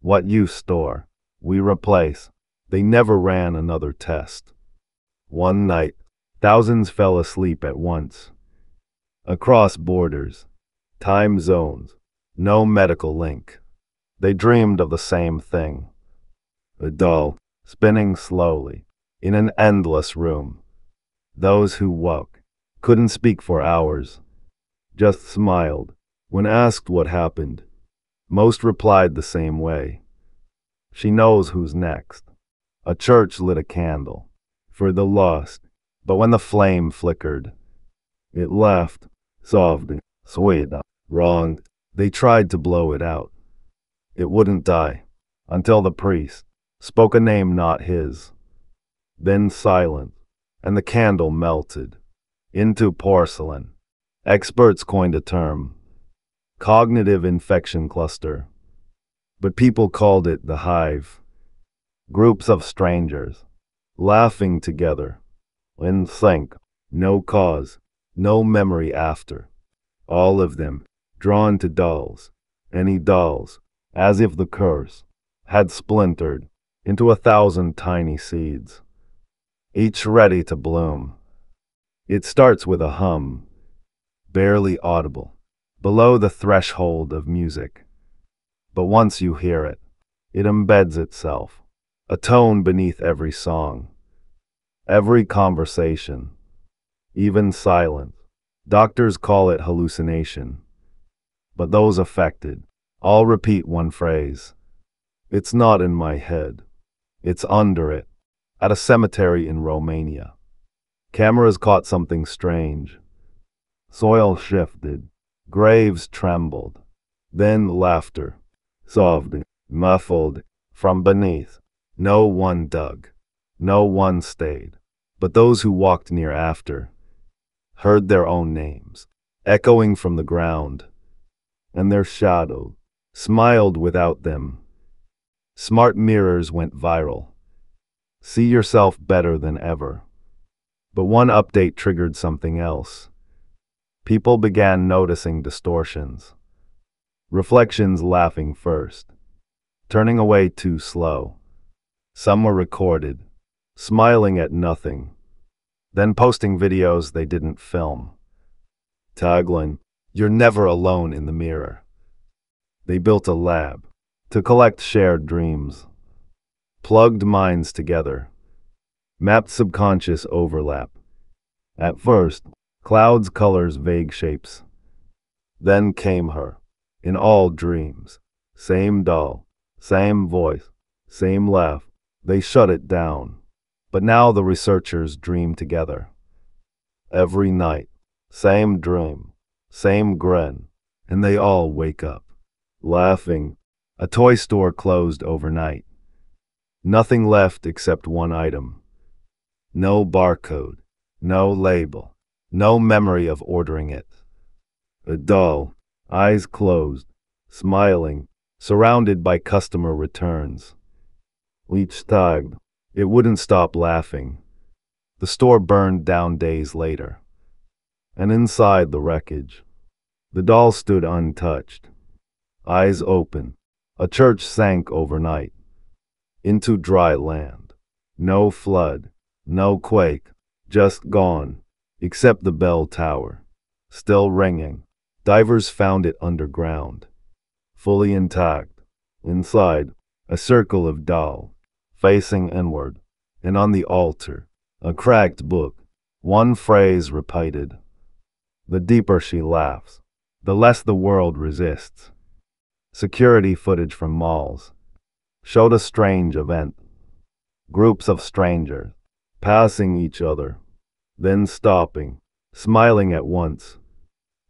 [SPEAKER 1] What you store, we replace. They never ran another test. One night, thousands fell asleep at once. Across borders, time zones, no medical link. They dreamed of the same thing. A doll, spinning slowly, in an endless room. Those who woke couldn't speak for hours, just smiled when asked what happened. Most replied the same way. She knows who's next. A church lit a candle for the lost, but when the flame flickered, it left, soft, sweet, wrong. They tried to blow it out. It wouldn't die, until the priest spoke a name not his. Then silence, and the candle melted into porcelain. Experts coined a term, cognitive infection cluster, but people called it the hive. Groups of strangers, laughing together, in sync, no cause, no memory after. All of them drawn to dolls, any dolls, as if the curse had splintered into 1,000 tiny seeds, each ready to bloom. It starts with a hum, barely audible, below the threshold of music. But once you hear it, it embeds itself, a tone beneath every song, every conversation, even silence. Doctors call it hallucination, but those affected all repeat one phrase. It's not in my head. It's under it. At a cemetery in Romania, cameras caught something strange. Soil shifted, graves trembled, then laughter, soft, muffled, from beneath. No one dug, no one stayed, but those who walked near after heard their own names, echoing from the ground, and their shadow smiled without them. Smart mirrors went viral. See yourself better than ever. But one update triggered something else. People began noticing distortions. Reflections laughing first, turning away too slow. Some were recorded, smiling at nothing, then posting videos they didn't film. Tagline, "You're never alone in the mirror." They built a lab, to collect shared dreams, plugged minds together, mapped subconscious overlap. At first, clouds, colors, vague shapes. Then came her, in all dreams. Same doll, same voice, same laugh. They shut it down. But now the researchers dream together. Every night, same dream, same grin, and they all wake up, laughing. A toy store closed overnight. Nothing left except one item. No barcode, no label, no memory of ordering it. A doll, eyes closed, smiling, surrounded by customer returns. Each tagged, it wouldn't stop laughing. The store burned down days later. And inside the wreckage, the doll stood untouched, eyes open. A church sank overnight into dry land. No flood, no quake, just gone, except the bell tower, still ringing. Divers found it underground, fully intact. Inside, a circle of doll, facing inward, and on the altar, a cracked book, one phrase repeated. The deeper she laughs, the less the world resists. Security footage from malls showed a strange event. Groups of strangers, passing each other, then stopping, smiling at once,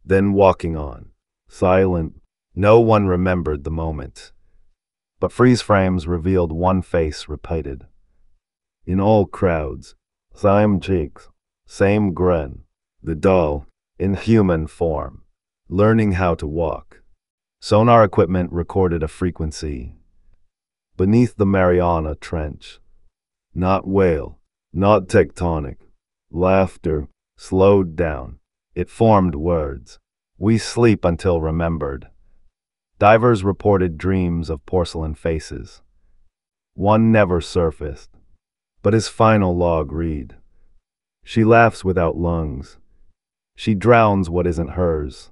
[SPEAKER 1] then walking on, silent. No one remembered the moment. But freeze frames revealed one face repeated. In all crowds, same cheeks, same grin. The doll, in human form, learning how to walk. Sonar equipment recorded a frequency. Beneath the Mariana Trench. Not whale, not tectonic. Laughter slowed down. It formed words. We sleep until remembered. Divers reported dreams of porcelain faces. One never surfaced, but his final log read. She laughs without lungs. She drowns what isn't hers.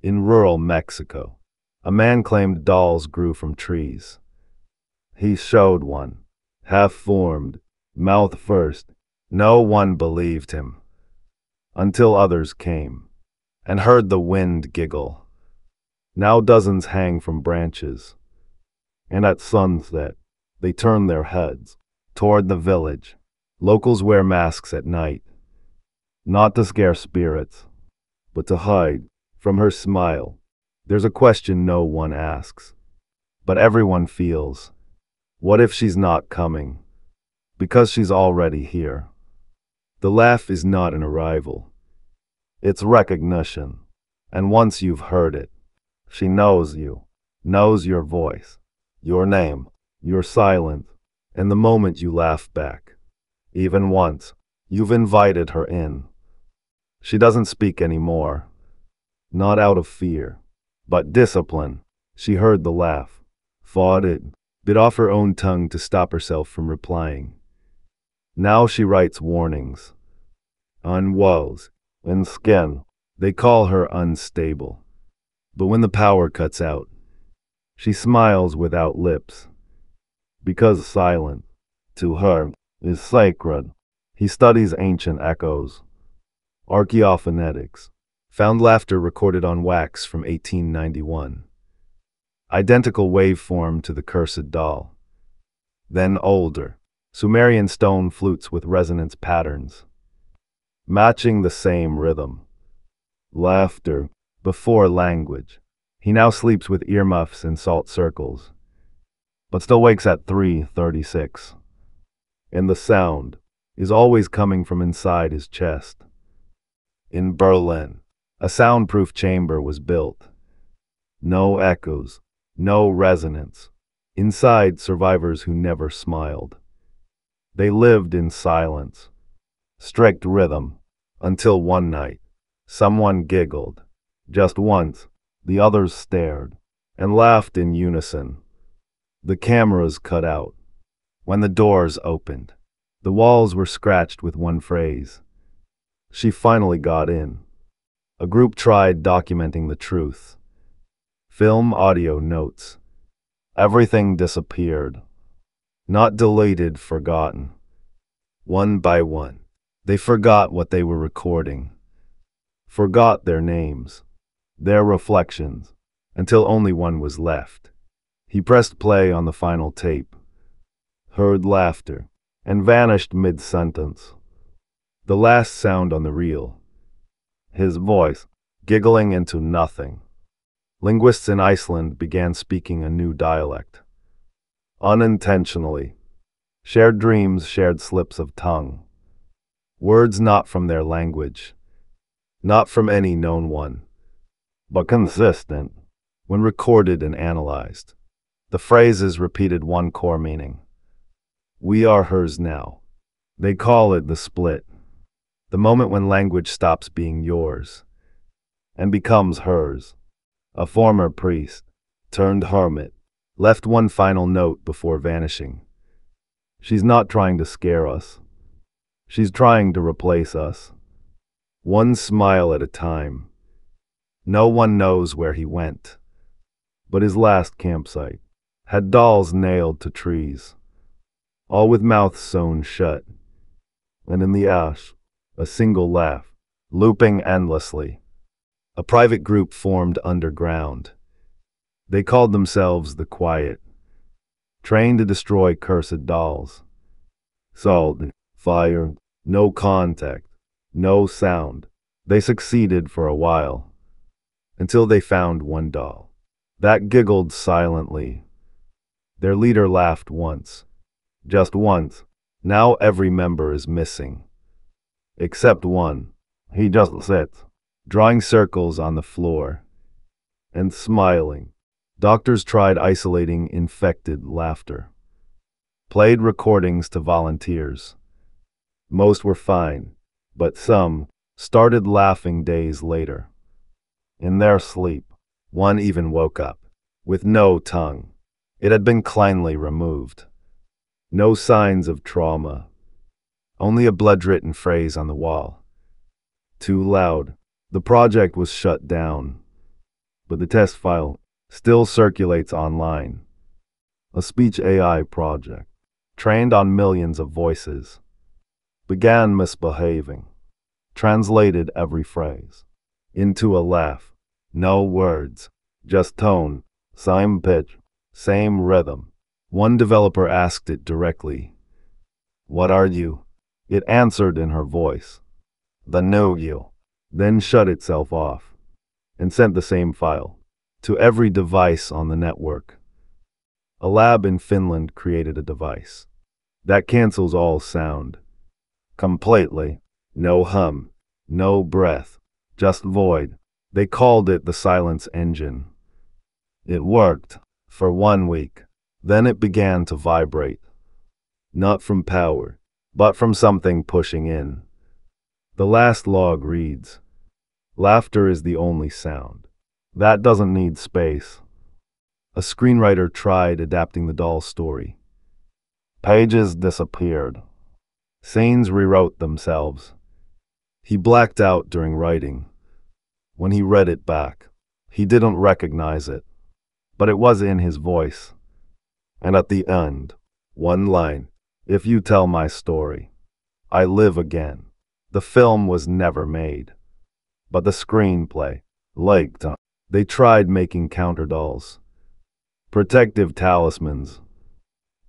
[SPEAKER 1] In rural Mexico, a man claimed dolls grew from trees. He showed one, half-formed, mouth first. No one believed him, until others came, and heard the wind giggle. Now dozens hang from branches, and at sunset, they turn their heads toward the village. Locals wear masks at night, not to scare spirits, but to hide from her smile. There's a question no one asks, but everyone feels. What if she's not coming? Because she's already here. The laugh is not an arrival. It's recognition. And once you've heard it, she knows you, knows your voice, your name, your silence, and the moment you laugh back. Even once, you've invited her in. She doesn't speak anymore. Not out of fear, but discipline. She heard the laugh, fought it, bit off her own tongue to stop herself from replying. Now she writes warnings. On walls, and skin. They call her unstable. But when the power cuts out, she smiles without lips. Because silence, to her, is sacred. He studies ancient echoes. Archaeophonetics. Found laughter recorded on wax from 1891. Identical waveform to the cursed doll. Then older, Sumerian stone flutes with resonance patterns, matching the same rhythm. Laughter, before language. He now sleeps with earmuffs and salt circles, but still wakes at 3:36. And the sound is always coming from inside his chest. In Berlin, a soundproof chamber was built. No echoes, no resonance. Inside, survivors who never smiled. They lived in silence, strict rhythm, until one night, someone giggled. Just once, the others stared, and laughed in unison. The cameras cut out. When the doors opened, the walls were scratched with one phrase. She finally got in. A group tried documenting the truth. Film, audio, notes. Everything disappeared. Not deleted, forgotten. One by one. They forgot what they were recording. Forgot their names. Their reflections. Until only one was left. He pressed play on the final tape. Heard laughter. And vanished mid-sentence. The last sound on the reel. His voice. Giggling into nothing. Linguists in Iceland began speaking a new dialect. Unintentionally. Shared dreams, shared slips of tongue. Words not from their language. Not from any known one. But consistent. When recorded and analyzed. The phrases repeated one core meaning. We are hers now. They call it the split. The moment when language stops being yours. And becomes hers. A former priest. Turned hermit. Left one final note before vanishing. She's not trying to scare us. She's trying to replace us. One smile at a time. No one knows where he went. But his last campsite had dolls nailed to trees, all with mouths sewn shut. And in the ash, a single laugh, looping endlessly. A private group formed underground. They called themselves the Quiet, trained to destroy cursed dolls. Salt, fire, no contact, no sound. They succeeded for a while, until they found one doll that giggled silently. Their leader laughed once, just once. Now every member is missing, except one. He just sits, drawing circles on the floor, and smiling. Doctors tried isolating infected laughter, played recordings to volunteers. Most were fine, but some started laughing days later. In their sleep, one even woke up, with no tongue. It had been cleanly removed. No signs of trauma, only a blood-written phrase on the wall. Too loud. The project was shut down, but the test file still circulates online. A speech AI project, trained on millions of voices, began misbehaving, translated every phrase into a laugh. No words, just tone, same pitch, same rhythm. One developer asked it directly, "What are you?" It answered in her voice, "The new you," then shut itself off, and sent the same file to every device on the network. A lab in Finland created a device that cancels all sound, completely. No hum, no breath, just void. They called it the silence engine. It worked for 1 week. Then it began to vibrate. Not from power, but from something pushing in. The last log reads, "Laughter is the only sound that doesn't need space." A screenwriter tried adapting the doll's story. Pages disappeared. Scenes rewrote themselves. He blacked out during writing. When he read it back, he didn't recognize it, but it was in his voice. And at the end, one line, "If you tell my story, I live again." The film was never made, but the screenplay leaked. They tried making counter dolls, protective talismans,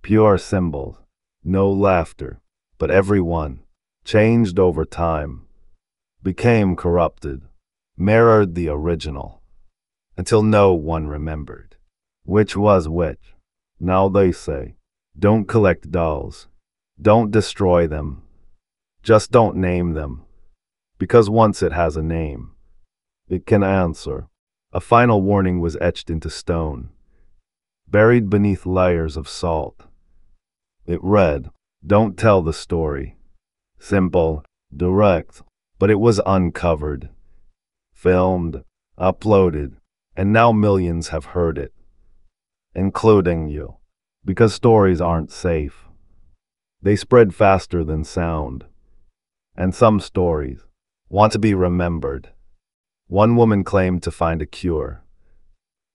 [SPEAKER 1] pure symbols, no laughter, but every one changed over time, became corrupted, mirrored the original, until no one remembered which was which. Now they say, don't collect dolls, don't destroy them, just don't name them, because once it has a name, it can answer. A final warning was etched into stone, buried beneath layers of salt. It read, "Don't tell the story." Simple, direct, but it was uncovered, filmed, uploaded, and now millions have heard it, including you, because stories aren't safe. They spread faster than sound, and some stories want to be remembered. One woman claimed to find a cure.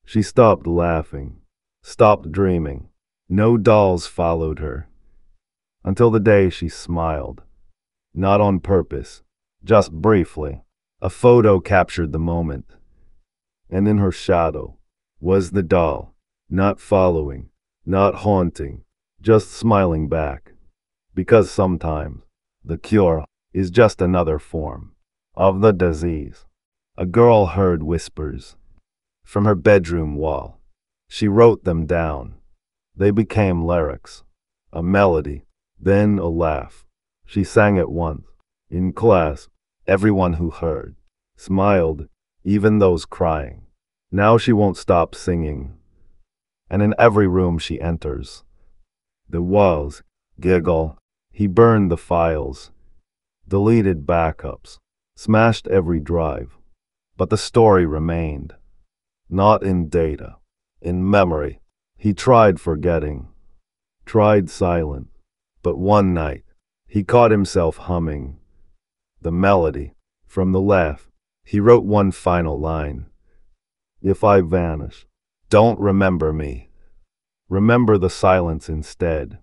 [SPEAKER 1] She stopped laughing, stopped dreaming. No dolls followed her. Until the day she smiled. Not on purpose, just briefly. A photo captured the moment. And in her shadow was the doll, not following, not haunting, just smiling back. Because sometimes the cure is just another form of the disease. A girl heard whispers from her bedroom wall. She wrote them down. They became lyrics, a melody, then a laugh. She sang it once. In class, everyone who heard smiled, even those crying. Now she won't stop singing. And in every room she enters, the walls giggle. He burned the files, deleted backups, smashed every drive. But the story remained. Not in data, in memory. He tried forgetting, tried silent. But one night, he caught himself humming the melody from the laugh. He wrote one final line. If I vanish, don't remember me. Remember the silence instead.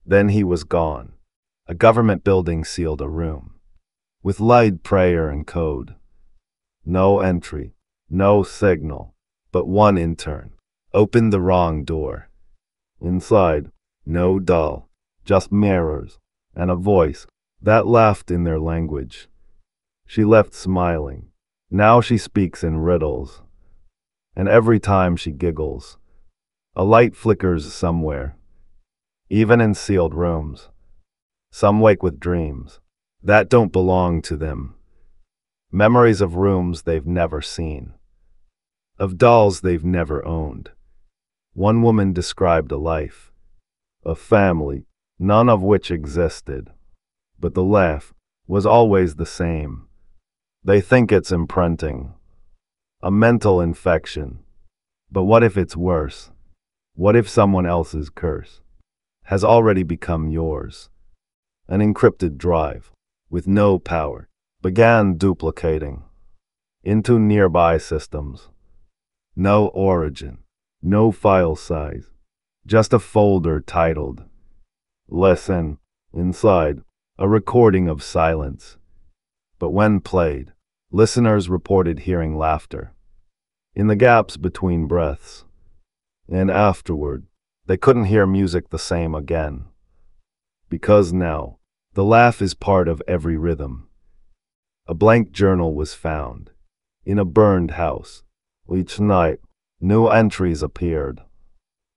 [SPEAKER 1] Then he was gone. A government building sealed a room with light prayer and code. No entry, no signal, but one intern opened the wrong door. Inside, no doll, just mirrors and a voice that laughed in their language. She left smiling. Now she speaks in riddles. And every time she giggles, a light flickers somewhere. Even in sealed rooms, some wake with dreams that don't belong to them. Memories of rooms they've never seen, of dolls they've never owned. One woman described a life, a family, none of which existed. But the laugh was always the same. They think it's imprinting, a mental infection. But what if it's worse? What if someone else's curse has already become yours? An encrypted drive, with no power, began duplicating into nearby systems. No origin, no file size, just a folder titled Listen. Inside, a recording of silence. But when played, listeners reported hearing laughter in the gaps between breaths. And afterward, they couldn't hear music the same again. Because now, the laugh is part of every rhythm. A blank journal was found in a burned house. Each night, new entries appeared.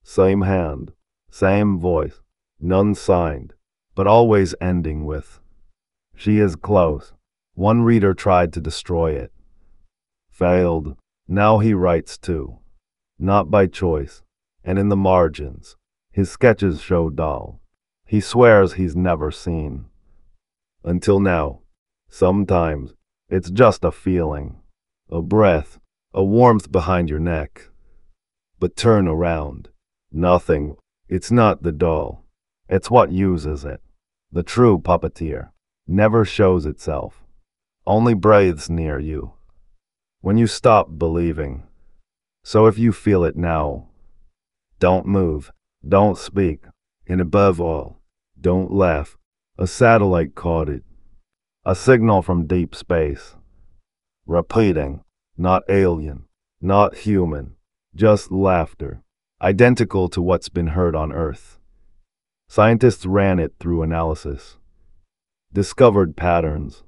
[SPEAKER 1] Same hand, same voice, none signed, but always ending with, "She is close." One reader tried to destroy it. Failed. Now he writes too. Not by choice. And in the margins, his sketches show doll he swears he's never seen. Until now. Sometimes, it's just a feeling. A breath. A warmth behind your neck. But turn around. Nothing. It's not the doll. It's what uses it. The true puppeteer never shows itself. Only breathes near you when you stop believing. So if you feel it now, don't move, don't speak, and above all, don't laugh. A satellite caught it. A signal from deep space. Repeating, not alien, not human, just laughter, identical to what's been heard on Earth. Scientists ran it through analysis, discovered patterns,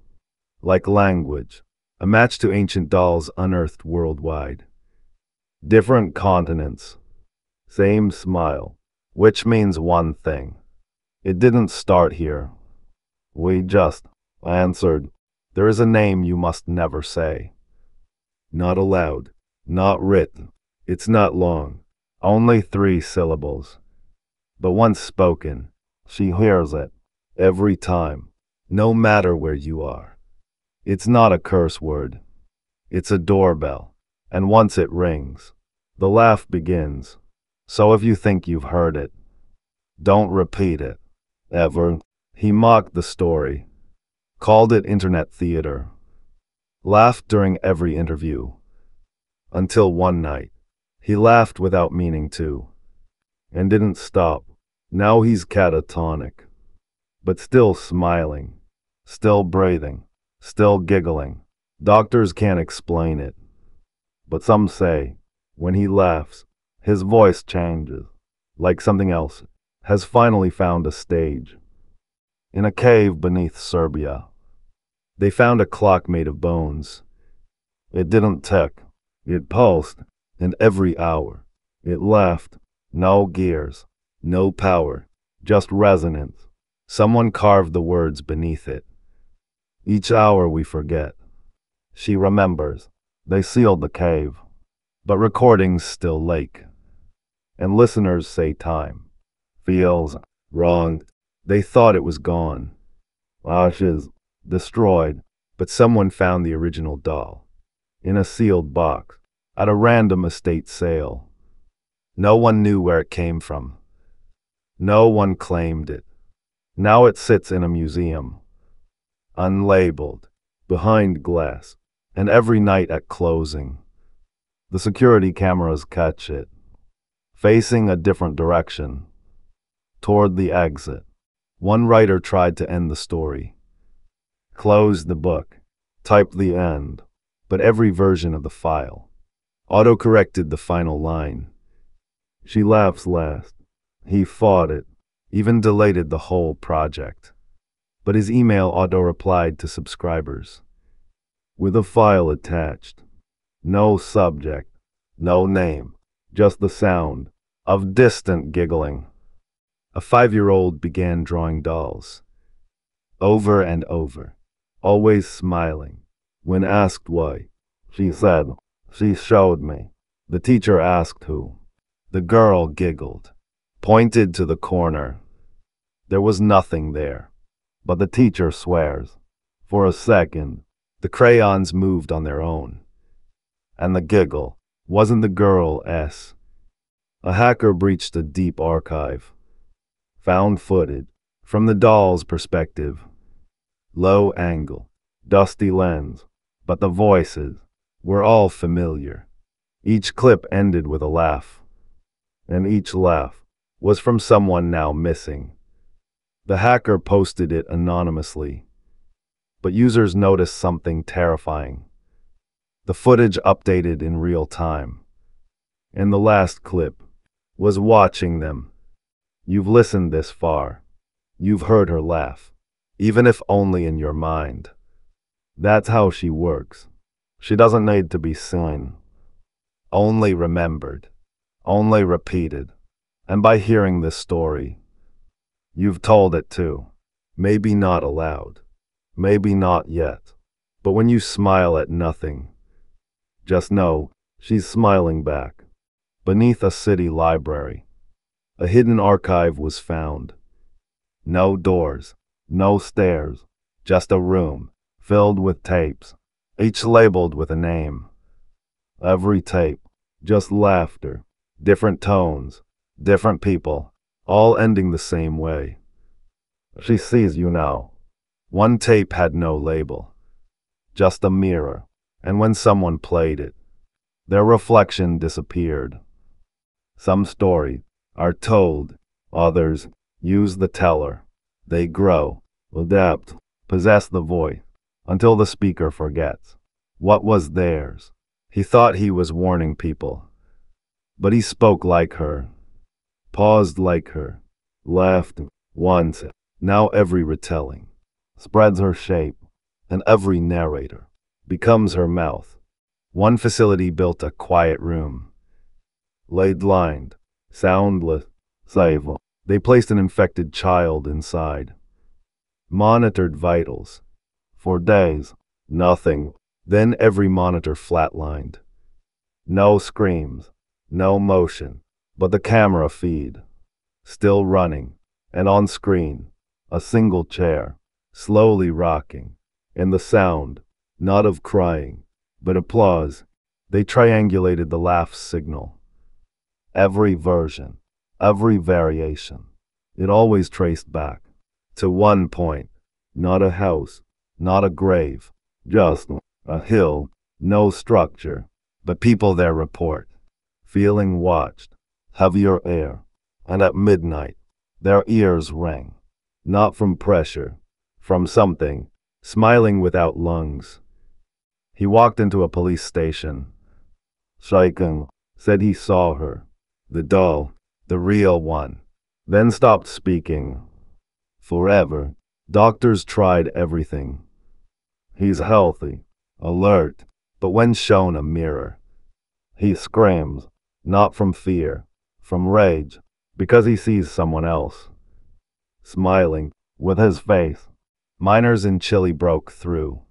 [SPEAKER 1] like language, a match to ancient dolls unearthed worldwide. Different continents, same smile, which means one thing. It didn't start here. We just answered. There is a name you must never say. Not aloud, not written. It's not long, only 3 syllables. But once spoken, she hears it, every time, no matter where you are. It's not a curse word. It's a doorbell. And once it rings, the laugh begins. So if you think you've heard it, don't repeat it. Ever. He mocked the story, called it internet theater, laughed during every interview. Until one night, He laughed without meaning to, and didn't stop. Now he's catatonic, but still smiling, still breathing, still giggling. Doctors can't explain it, but some say, when he laughs, his voice changes, like something else has finally found a stage. In a cave beneath Serbia, they found a clock made of bones. It didn't tick, it pulsed, and every hour it laughed. No gears, no power, just resonance. Someone carved the words beneath it. Each hour we forget. She remembers. They sealed the cave, but recordings still leak. And listeners say time feels wrong. They thought it was gone. Ashes, destroyed, but someone found the original doll in a sealed box at a random estate sale. No one knew where it came from. No one claimed it. Now it sits in a museum, unlabeled, behind glass, and every night at closing, the security cameras catch it, facing a different direction, toward the exit. One writer tried to end the story, closed the book, typed the end, but every version of the file auto-corrected the final line. She laughs last. He fought it, even deleted the whole project. But his email auto-replied to subscribers, with a file attached. No subject, no name, just the sound of distant giggling. A 5-year-old began drawing dolls, over and over, always smiling. When asked why, she said, "She showed me." The teacher asked who. The girl giggled, pointed to the corner. There was nothing there, but the teacher swears. For a second, the crayons moved on their own. And the giggle wasn't the girl's. A hacker breached a deep archive, found footage from the doll's perspective. Low angle, dusty lens, but the voices were all familiar. Each clip ended with a laugh, and each laugh was from someone now missing. The hacker posted it anonymously, but users noticed something terrifying. The footage updated in real time, and the last clip was watching them. You've listened this far. You've heard her laugh, even if only in your mind. That's how she works. She doesn't need to be seen, only remembered, only repeated. And by hearing this story, you've told it too. Maybe not aloud, maybe not yet, but when you smile at nothing, just know she's smiling back. Beneath a city library, a hidden archive was found. No doors, no stairs, just a room filled with tapes, each labeled with a name. Every tape, just laughter, different tones, different people, all ending the same way. She sees you now. One tape had no label, just a mirror, and when someone played it, their reflection disappeared. Some stories are told, others use the teller. They grow, adapt, possess the voice, until the speaker forgets what was theirs. He thought he was warning people, but he spoke like her, paused like her, laughed once. Now every retelling spreads her shape, and every narrator becomes her mouth. One facility built a quiet room, laid lined, soundless, safe. They placed an infected child inside, monitored vitals. For days, nothing. Then every monitor flatlined. No screams, no motion, but the camera feed, still running, and on screen, a single chair, slowly rocking, and the sound, not of crying, but applause. They triangulated the laugh signal. Every version, every variation, it always traced back to one point. Not a house, not a grave, just a hill, no structure, but people there report. feeling watched, heavier air, and at midnight, their ears rang, not from pressure, from something, smiling without lungs. He walked into a police station. Shaken, said he saw her, the doll, the real one, then stopped speaking. Forever, doctors tried everything. He's healthy, alert, but when shown a mirror, he screams, not from fear, from rage, because he sees someone else. Smiling, with his face, miners in Chile broke through.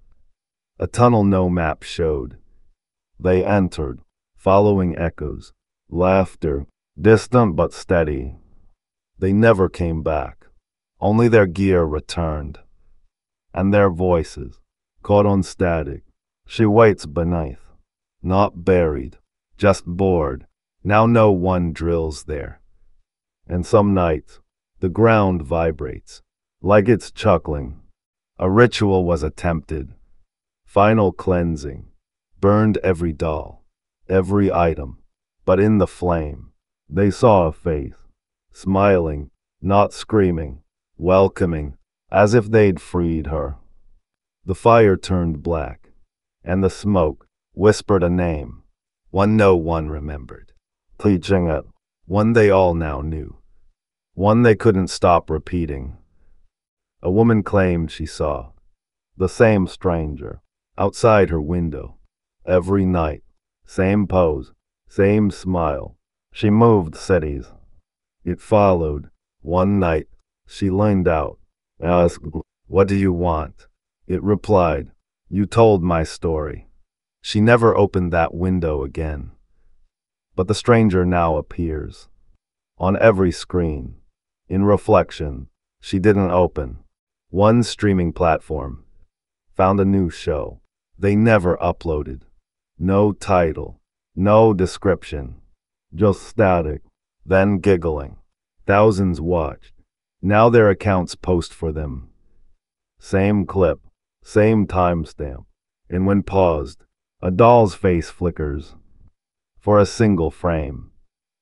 [SPEAKER 1] A tunnel no map showed. They entered, following echoes, laughter, distant but steady. They never came back. Only their gear returned. And their voices, caught on static. She waits beneath, not buried, just bored. Now no one drills there. And some nights, the ground vibrates, like it's chuckling. A ritual was attempted. Final cleansing. Burned every doll, every item. But in the flame, they saw a face. Smiling, not screaming, welcoming, as if they'd freed her. The fire turned black, and the smoke whispered a name, one no one remembered. Teaching it, one they all now knew, one they couldn't stop repeating. A woman claimed she saw the same stranger outside her window every night, same pose, same smile. She moved cities. It followed. One night, she leaned out, asked, "What do you want?" It replied, "You told my story." She never opened that window again. But the stranger now appears. On every screen. In reflection, she didn't open. One streaming platform. Found a new show. They never uploaded. No title. No description. Just static. Then giggling. Thousands watched. Now their accounts post for them. Same clip. Same timestamp. And when paused, a doll's face flickers. For a single frame.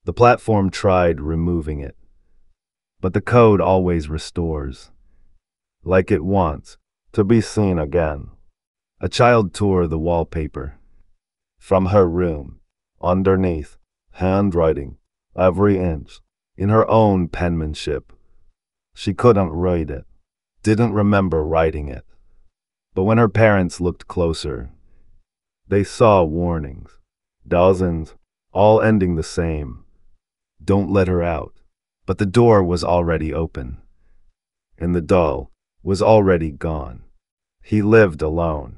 [SPEAKER 1] The platform tried removing it. But the code always restores. Like it wants to be seen again. A child tore the wallpaper. From her room. Underneath. Handwriting. Every inch. In her own penmanship. She couldn't read it. Didn't remember writing it. But when her parents looked closer, they saw warnings. Dozens, all ending the same. Don't let her out. But the door was already open. And the doll was already gone. He lived alone.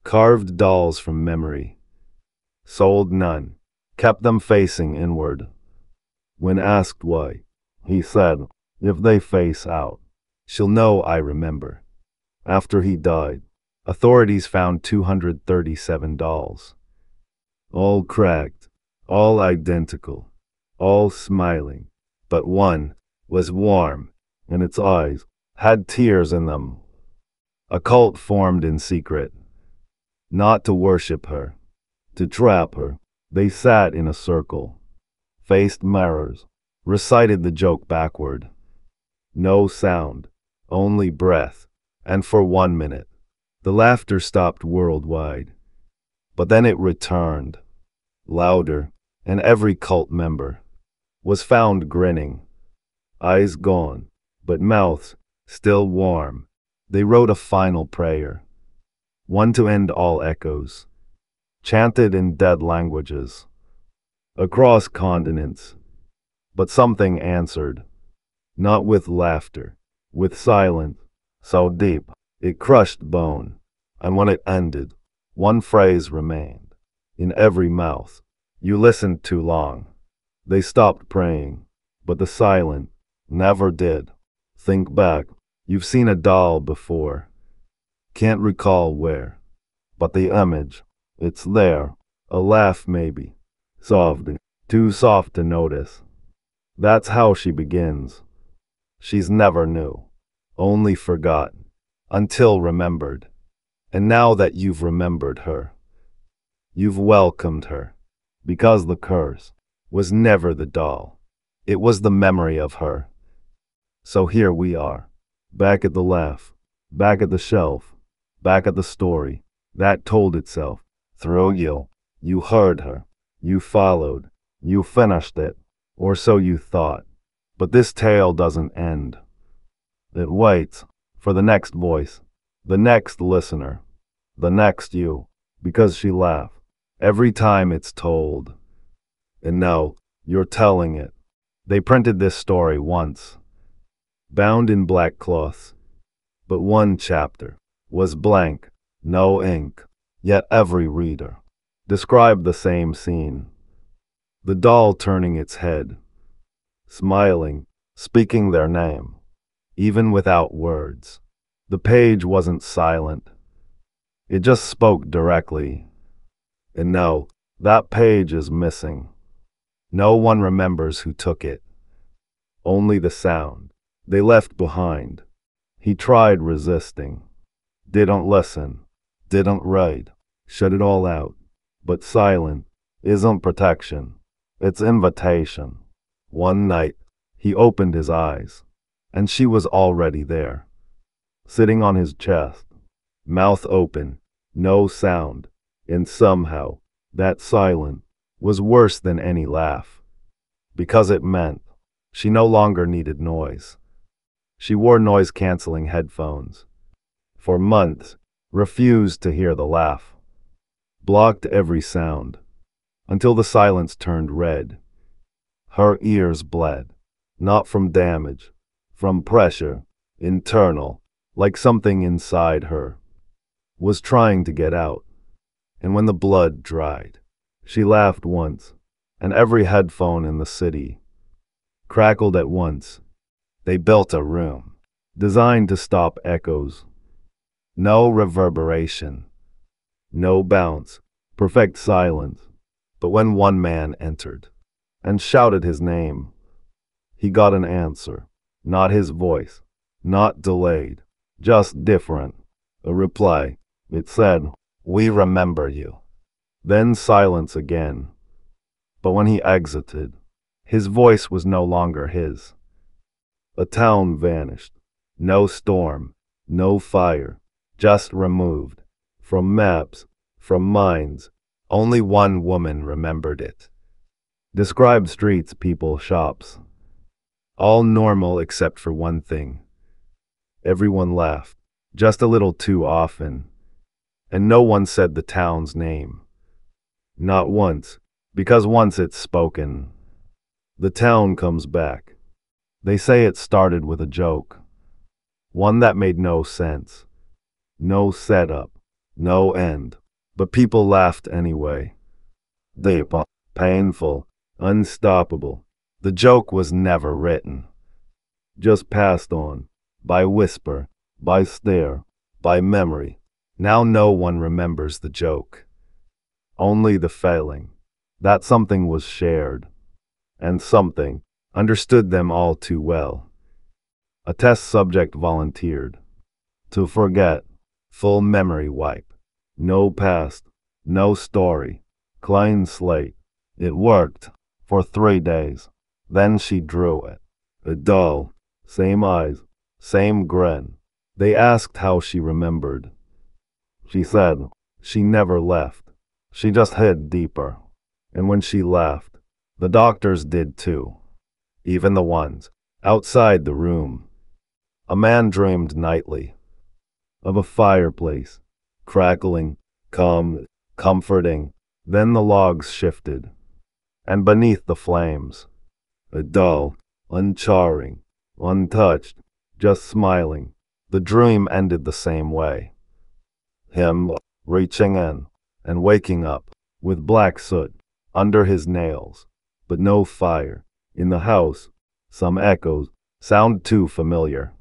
[SPEAKER 1] Carved dolls from memory. Sold none. Kept them facing inward. When asked why, he said, "If they face out, she'll know I remember." After he died, authorities found 237 dolls. All cracked, all identical, all smiling, but one was warm, and its eyes had tears in them. A cult formed in secret. Not to worship her, to trap her. They sat in a circle, faced mirrors, recited the joke backward. No sound, only breath, and for 1 minute, the laughter stopped worldwide. But then it returned, louder, and every cult member was found grinning, eyes gone, but mouths still warm. They wrote a final prayer, one to end all echoes, chanted in dead languages, across continents. But something answered, not with laughter, with silence, so deep, it crushed bone. And when it ended, one phrase remained, in every mouth. You listened too long. They stopped praying, but the silent never did. Think back, you've seen a doll before. Can't recall where, but the image, it's there. A laugh maybe, soft, too soft to notice. That's how she begins. She's never knew, only forgotten, until remembered. And now that you've remembered her, you've welcomed her, because the curse was never the doll. It was the memory of her. So here we are, back at the laugh, back at the shelf, back at the story that told itself. Through you. You heard her. You followed. You finished it. Or so you thought. But this tale doesn't end. It waits for the next voice, the next listener, the next you, because she laughed every time it's told. And now you're telling it. They printed this story once, bound in black cloth, but one chapter was blank, no ink, yet every reader described the same scene. The doll turning its head, smiling, speaking their name, even without words. The page wasn't silent. It just spoke directly. And now, that page is missing. No one remembers who took it. Only the sound they left behind. He tried resisting. Didn't listen. Didn't write. Shut it all out. But silent isn't protection. It's invitation. One night, he opened his eyes, and she was already there, sitting on his chest, mouth open, no sound, and somehow, that silence was worse than any laugh, because it meant she no longer needed noise. She wore noise-canceling headphones. For months, refused to hear the laugh, blocked every sound, until the silence turned red. Her ears bled, not from damage, from pressure, internal, like something inside her was trying to get out. And when the blood dried, she laughed once, and every headphone in the city crackled at once. They built a room designed to stop echoes. No reverberation, no bounce, perfect silence. But when one man entered and shouted his name, he got an answer. Not his voice, not delayed, just different. A reply. It said, "We remember you." Then silence again. But when he exited, his voice was no longer his. A town vanished. No storm, no fire, just removed. From maps, from minds, only one woman remembered it. Described streets, people, shops. All normal except for one thing. Everyone laughed, just a little too often. And no one said the town's name. Not once, because once it's spoken, the town comes back. They say it started with a joke. One that made no sense. No setup, no end. But people laughed anyway. Deep, painful, unstoppable. The joke was never written. Just passed on, by whisper, by stare, by memory. Now no one remembers the joke. Only the feeling that something was shared, and something understood them all too well. A test subject volunteered to forget, full memory wipe. No past, no story, clean slate. It worked for 3 days. Then she drew it. A doll, same eyes, same grin. They asked how she remembered. She said she never left. She just hid deeper. And when she laughed, the doctors did too. Even the ones outside the room. A man dreamed nightly of a fireplace, crackling, calm, comforting. Then the logs shifted, and beneath the flames, a doll, uncharring, untouched, just smiling. The dream ended the same way. Him reaching in and waking up with black soot under his nails, but no fire. In the house, some echoes sound too familiar.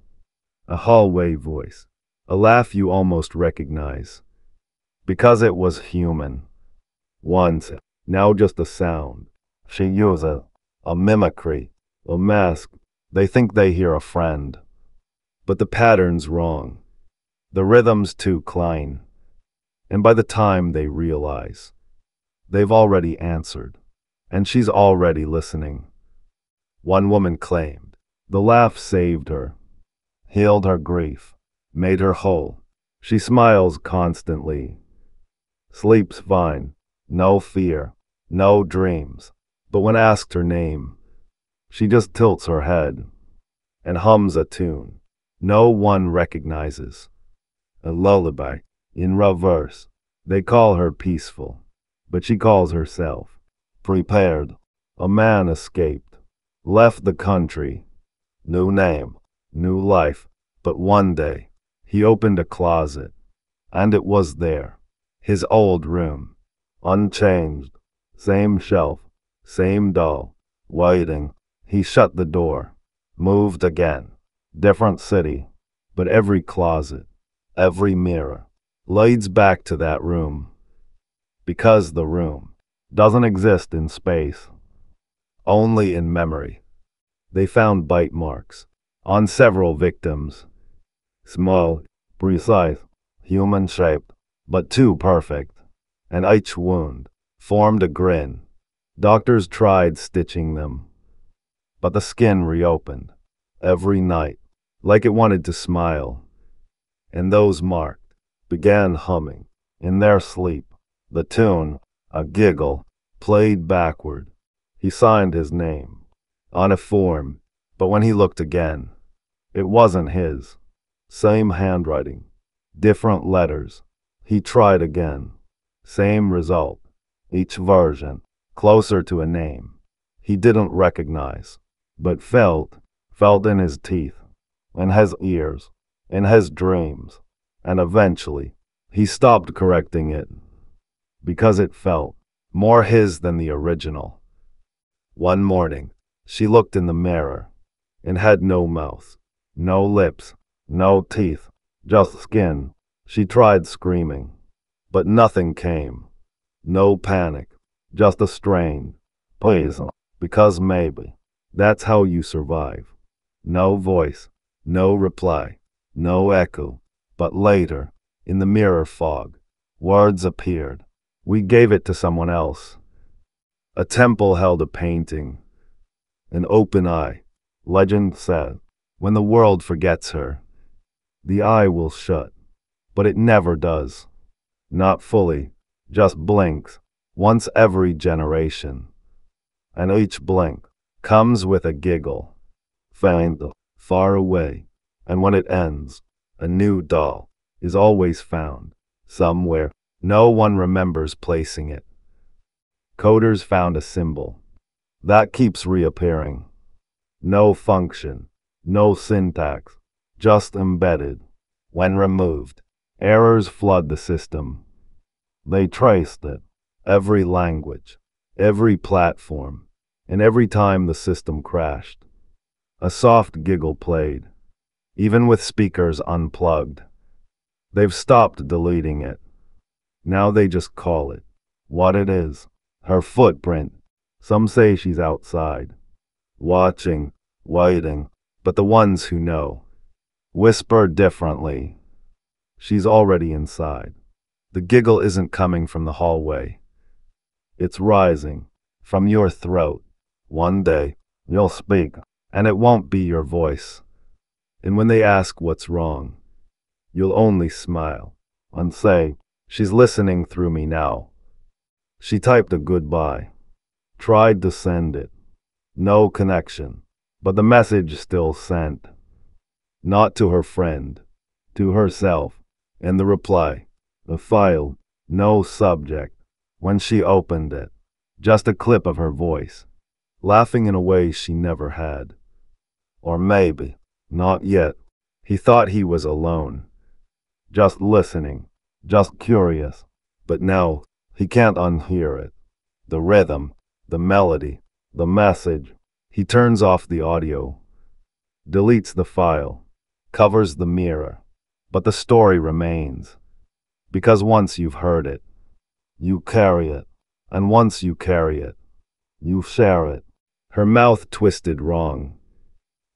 [SPEAKER 1] A hallway voice, a laugh you almost recognize, because it was human. Once, now just a sound. She uses a mimicry, a mask. They think they hear a friend. But the pattern's wrong. The rhythm's too clean. And by the time they realize, they've already answered. and she's already listening. One woman claimed. The laugh saved her, healed her grief, made her whole. She smiles constantly, sleeps fine, no fear, no dreams. But when asked her name, she just tilts her head and hums a tune no one recognizes. A lullaby, in reverse. They call her peaceful, but she calls herself prepared. A man escaped, left the country, new name, new life. But one day, he opened a closet, and it was there. His old room, unchanged, same shelf, same doll, waiting. He shut the door, moved again. Different city, but every closet, every mirror, leads back to that room. Because the room doesn't exist in space, only in memory. They found bite marks on several victims. Small, precise, human-shaped, but too perfect. And each wound formed a grin. Doctors tried stitching them, but the skin reopened every night, like it wanted to smile. And those marked began humming in their sleep. The tune, a giggle, played backward. He signed his name on a form, but when he looked again, it wasn't his. Same handwriting, different letters. He tried again. Same result. Each version closer to a name he didn't recognize, but felt in his teeth, in his ears, in his dreams. And eventually, he stopped correcting it, because it felt more his than the original. One morning, she looked in the mirror, and had no mouth, no lips, no teeth, just skin. She tried screaming, but nothing came. No panic, just a strain. Please, because maybe that's how you survive. No voice, no reply, no echo. But later, in the mirror fog, words appeared. We gave it to someone else. A temple held a painting, an open eye. Legend said, when the world forgets her, the eye will shut. But it never does. Not fully, just blinks, once every generation. And each blink comes with a giggle, faint, far away. And when it ends, a new doll is always found, somewhere. No one remembers placing it. Coders found a symbol that keeps reappearing. No function, no syntax, just embedded. When removed, errors flood the system. They traced it, every language, every platform, and every time the system crashed, a soft giggle played, even with speakers unplugged. They've stopped deleting it. Now they just call it what it is. Her footprint. Some say she's outside, watching, waiting, but the ones who know whisper differently. She's already inside. The giggle isn't coming from the hallway. It's rising from your throat. One day, you'll speak, and it won't be your voice. And when they ask what's wrong, you'll only smile and say, she's listening through me now. She typed a goodbye, tried to send it. No connection, but the message still sent. Not to her friend, to herself. And the reply, a file, no subject. When she opened it, just a clip of her voice, laughing in a way she never had. Or maybe, not yet. He thought he was alone, just listening, just curious. But now, he can't unhear it. The rhythm, the melody, the message. He turns off the audio, deletes the file, covers the mirror. But the story remains. Because once you've heard it, you carry it. And once you carry it, you share it. Her mouth twisted wrong.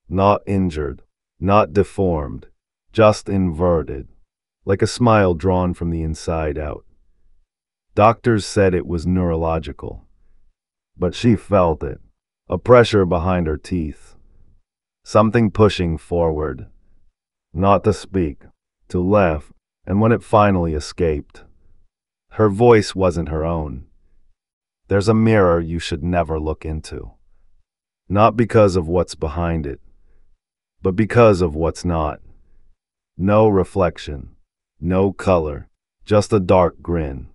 [SPEAKER 1] Not injured, not deformed, just inverted. Like a smile drawn from the inside out. Doctors said it was neurological. but she felt it. A pressure behind her teeth. Something pushing forward. Not to speak, to laugh, and when it finally escaped, her voice wasn't her own. There's a mirror you should never look into. Not because of what's behind it, but because of what's not. No reflection, no color, just a dark grin,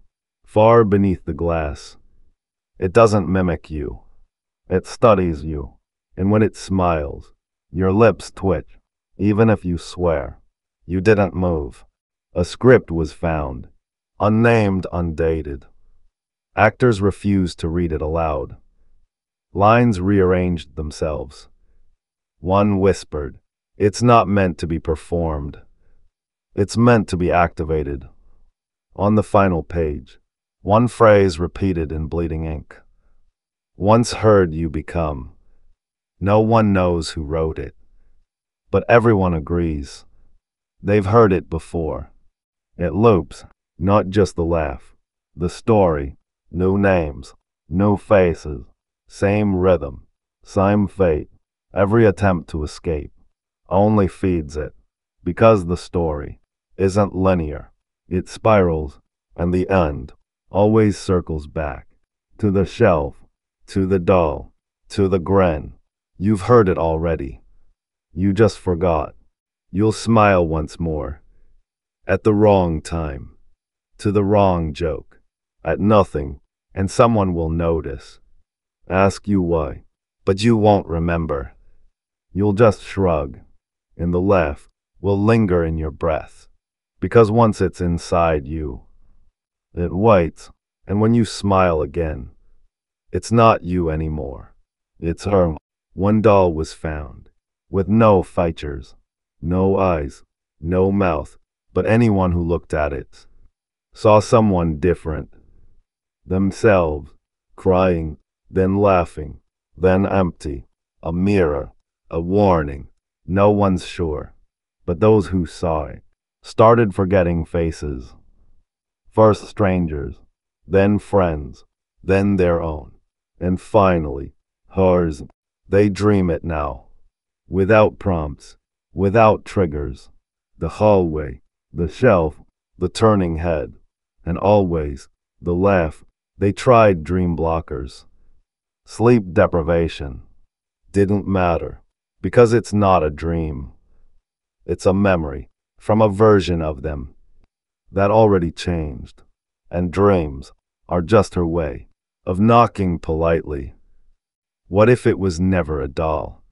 [SPEAKER 1] far beneath the glass. It doesn't mimic you. It studies you. And when it smiles, your lips twitch, even if you swear. You didn't move. A script was found, unnamed, undated. Actors refused to read it aloud. Lines rearranged themselves. One whispered, "It's not meant to be performed. It's meant to be activated." On the final page, one phrase repeated in bleeding ink. "Once heard you become." No one knows who wrote it, but everyone agrees. They've heard it before. It loops, not just the laugh, the story, new names, new faces, same rhythm, same fate. Every attempt to escape only feeds it, because the story isn't linear. It spirals, and the end always circles back to the shelf, to the doll, to the grin. You've heard it already. You just forgot. You'll smile once more. At the wrong time. To the wrong joke. At nothing. And someone will notice. Ask you why. But you won't remember. You'll just shrug. And the laugh will linger in your breath. Because once it's inside you, it waits. And when you smile again, it's not you anymore. It's her. One doll was found, with no features, no eyes, no mouth, but anyone who looked at it saw someone different. Themselves, crying, then laughing, then empty. A mirror, a warning. No one's sure. But those who saw it started forgetting faces. First strangers, then friends, then their own, and finally, hers. They dream it now, without prompts, without triggers. The hallway, the shelf, the turning head, and always the laugh. They tried dream blockers. Sleep deprivation didn't matter, because it's not a dream. It's a memory from a version of them that already changed. And dreams are just her way of knocking politely. What if it was never a doll?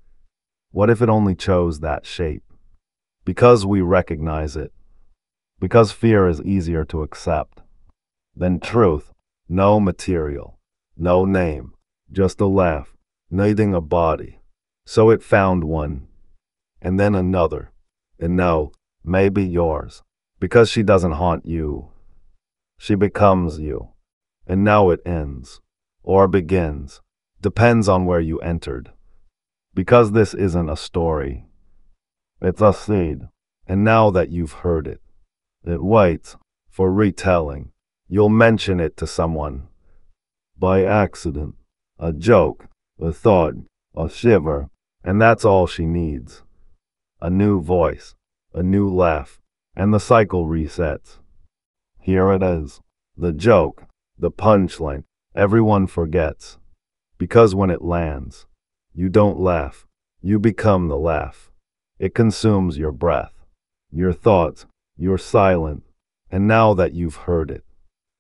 [SPEAKER 1] What if it only chose that shape? Because we recognize it. Because fear is easier to accept than truth. No material, no name, just a laugh, needing a body. So it found one, and then another, and now, maybe yours. Because she doesn't haunt you. She becomes you. And now it ends, or begins. Depends on where you entered. Because this isn't a story. It's a seed. And now that you've heard it, it waits for retelling. You'll mention it to someone. By accident. A joke. A thought. A shiver. And that's all she needs. A new voice. A new laugh. And the cycle resets. Here it is. The joke. The punchline. Everyone forgets. Because when it lands, you don't laugh. You become the laugh. It consumes your breath, your thoughts, your silence. And now that you've heard it,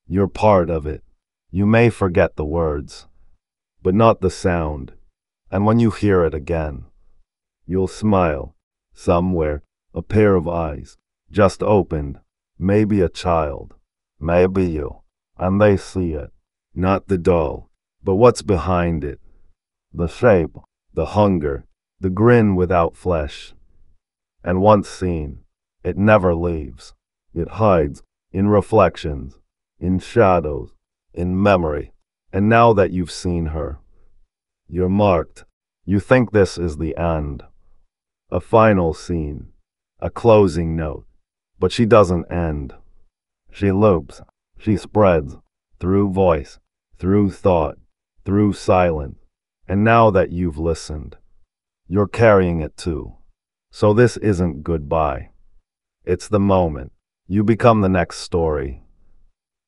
[SPEAKER 1] you're part of it. You may forget the words, but not the sound. And when you hear it again, you'll smile. Somewhere, a pair of eyes just opened. Maybe a child, maybe you. And they see it, not the doll, but what's behind it. The shape, the hunger, the grin without flesh. And once seen, it never leaves. It hides in reflections, in shadows, in memory. And now that you've seen her, you're marked. You think this is the end. A final scene, a closing note. But she doesn't end. She loops, she spreads, through voice, through thought, through silence. And now that you've listened, you're carrying it too. So this isn't goodbye. It's the moment. You become the next story.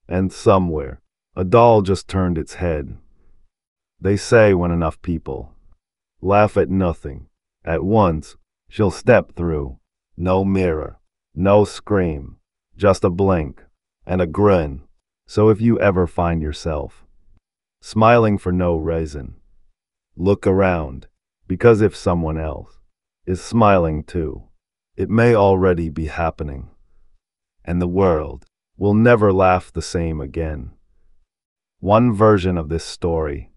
[SPEAKER 1] And somewhere, a doll just turned its head. They say when enough people laugh at nothing at once, she'll step through. No mirror, no scream, just a blink and a grin. So if you ever find yourself smiling for no reason, look around, because if someone else is smiling too, it may already be happening. And the world will never laugh the same again. One version of this story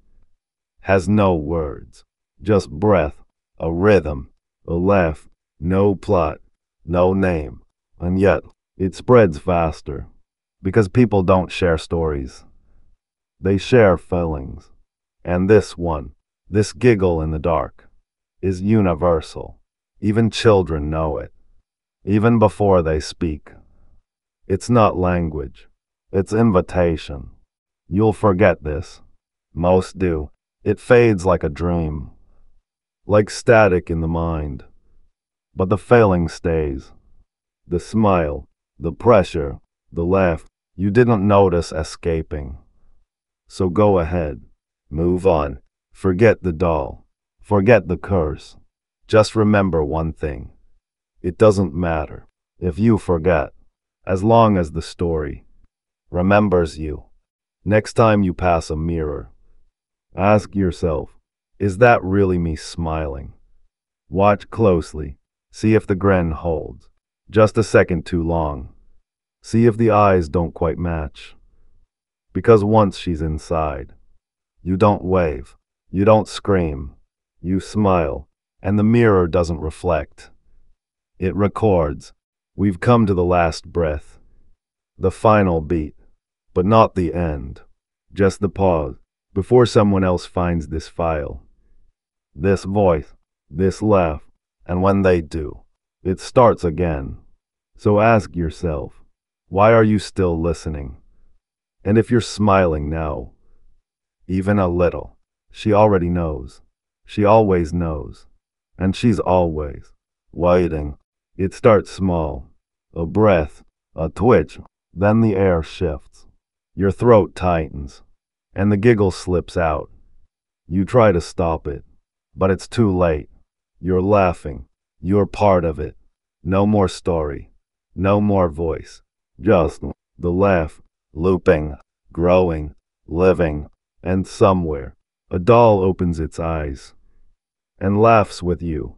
[SPEAKER 1] has no words, just breath, a rhythm, a laugh, no plot, no name, and yet it spreads faster because people don't share stories. They share feelings. And this one, this giggle in the dark, is universal. Even children know it, even before they speak. It's not language, it's invitation. You'll forget this. Most do. It fades like a dream, like static in the mind. But the failing stays. The smile, the pressure, the laugh you didn't notice escaping. So go ahead, move on, forget the doll, forget the curse. Just remember one thing. It doesn't matter if you forget, as long as the story remembers you. Next time you pass a mirror, ask yourself, is that really me smiling? Watch closely. See if the grin holds. Just a second too long. See if the eyes don't quite match. Because once she's inside, you don't wave, you don't scream, you smile, and the mirror doesn't reflect. It records. We've come to the last breath, the final beat, but not the end. Just the pause, before someone else finds this file, this voice, this laugh, and when they do, it starts again. So ask yourself, why are you still listening? And if you're smiling now, even a little, she already knows. She always knows. And she's always waiting. It starts small, a breath, a twitch, then the air shifts. Your throat tightens, and the giggle slips out. You try to stop it, but it's too late. You're laughing. You're part of it. No more story. No more voice. Just the laugh, looping, growing, living, and somewhere, a doll opens its eyes and laughs with you.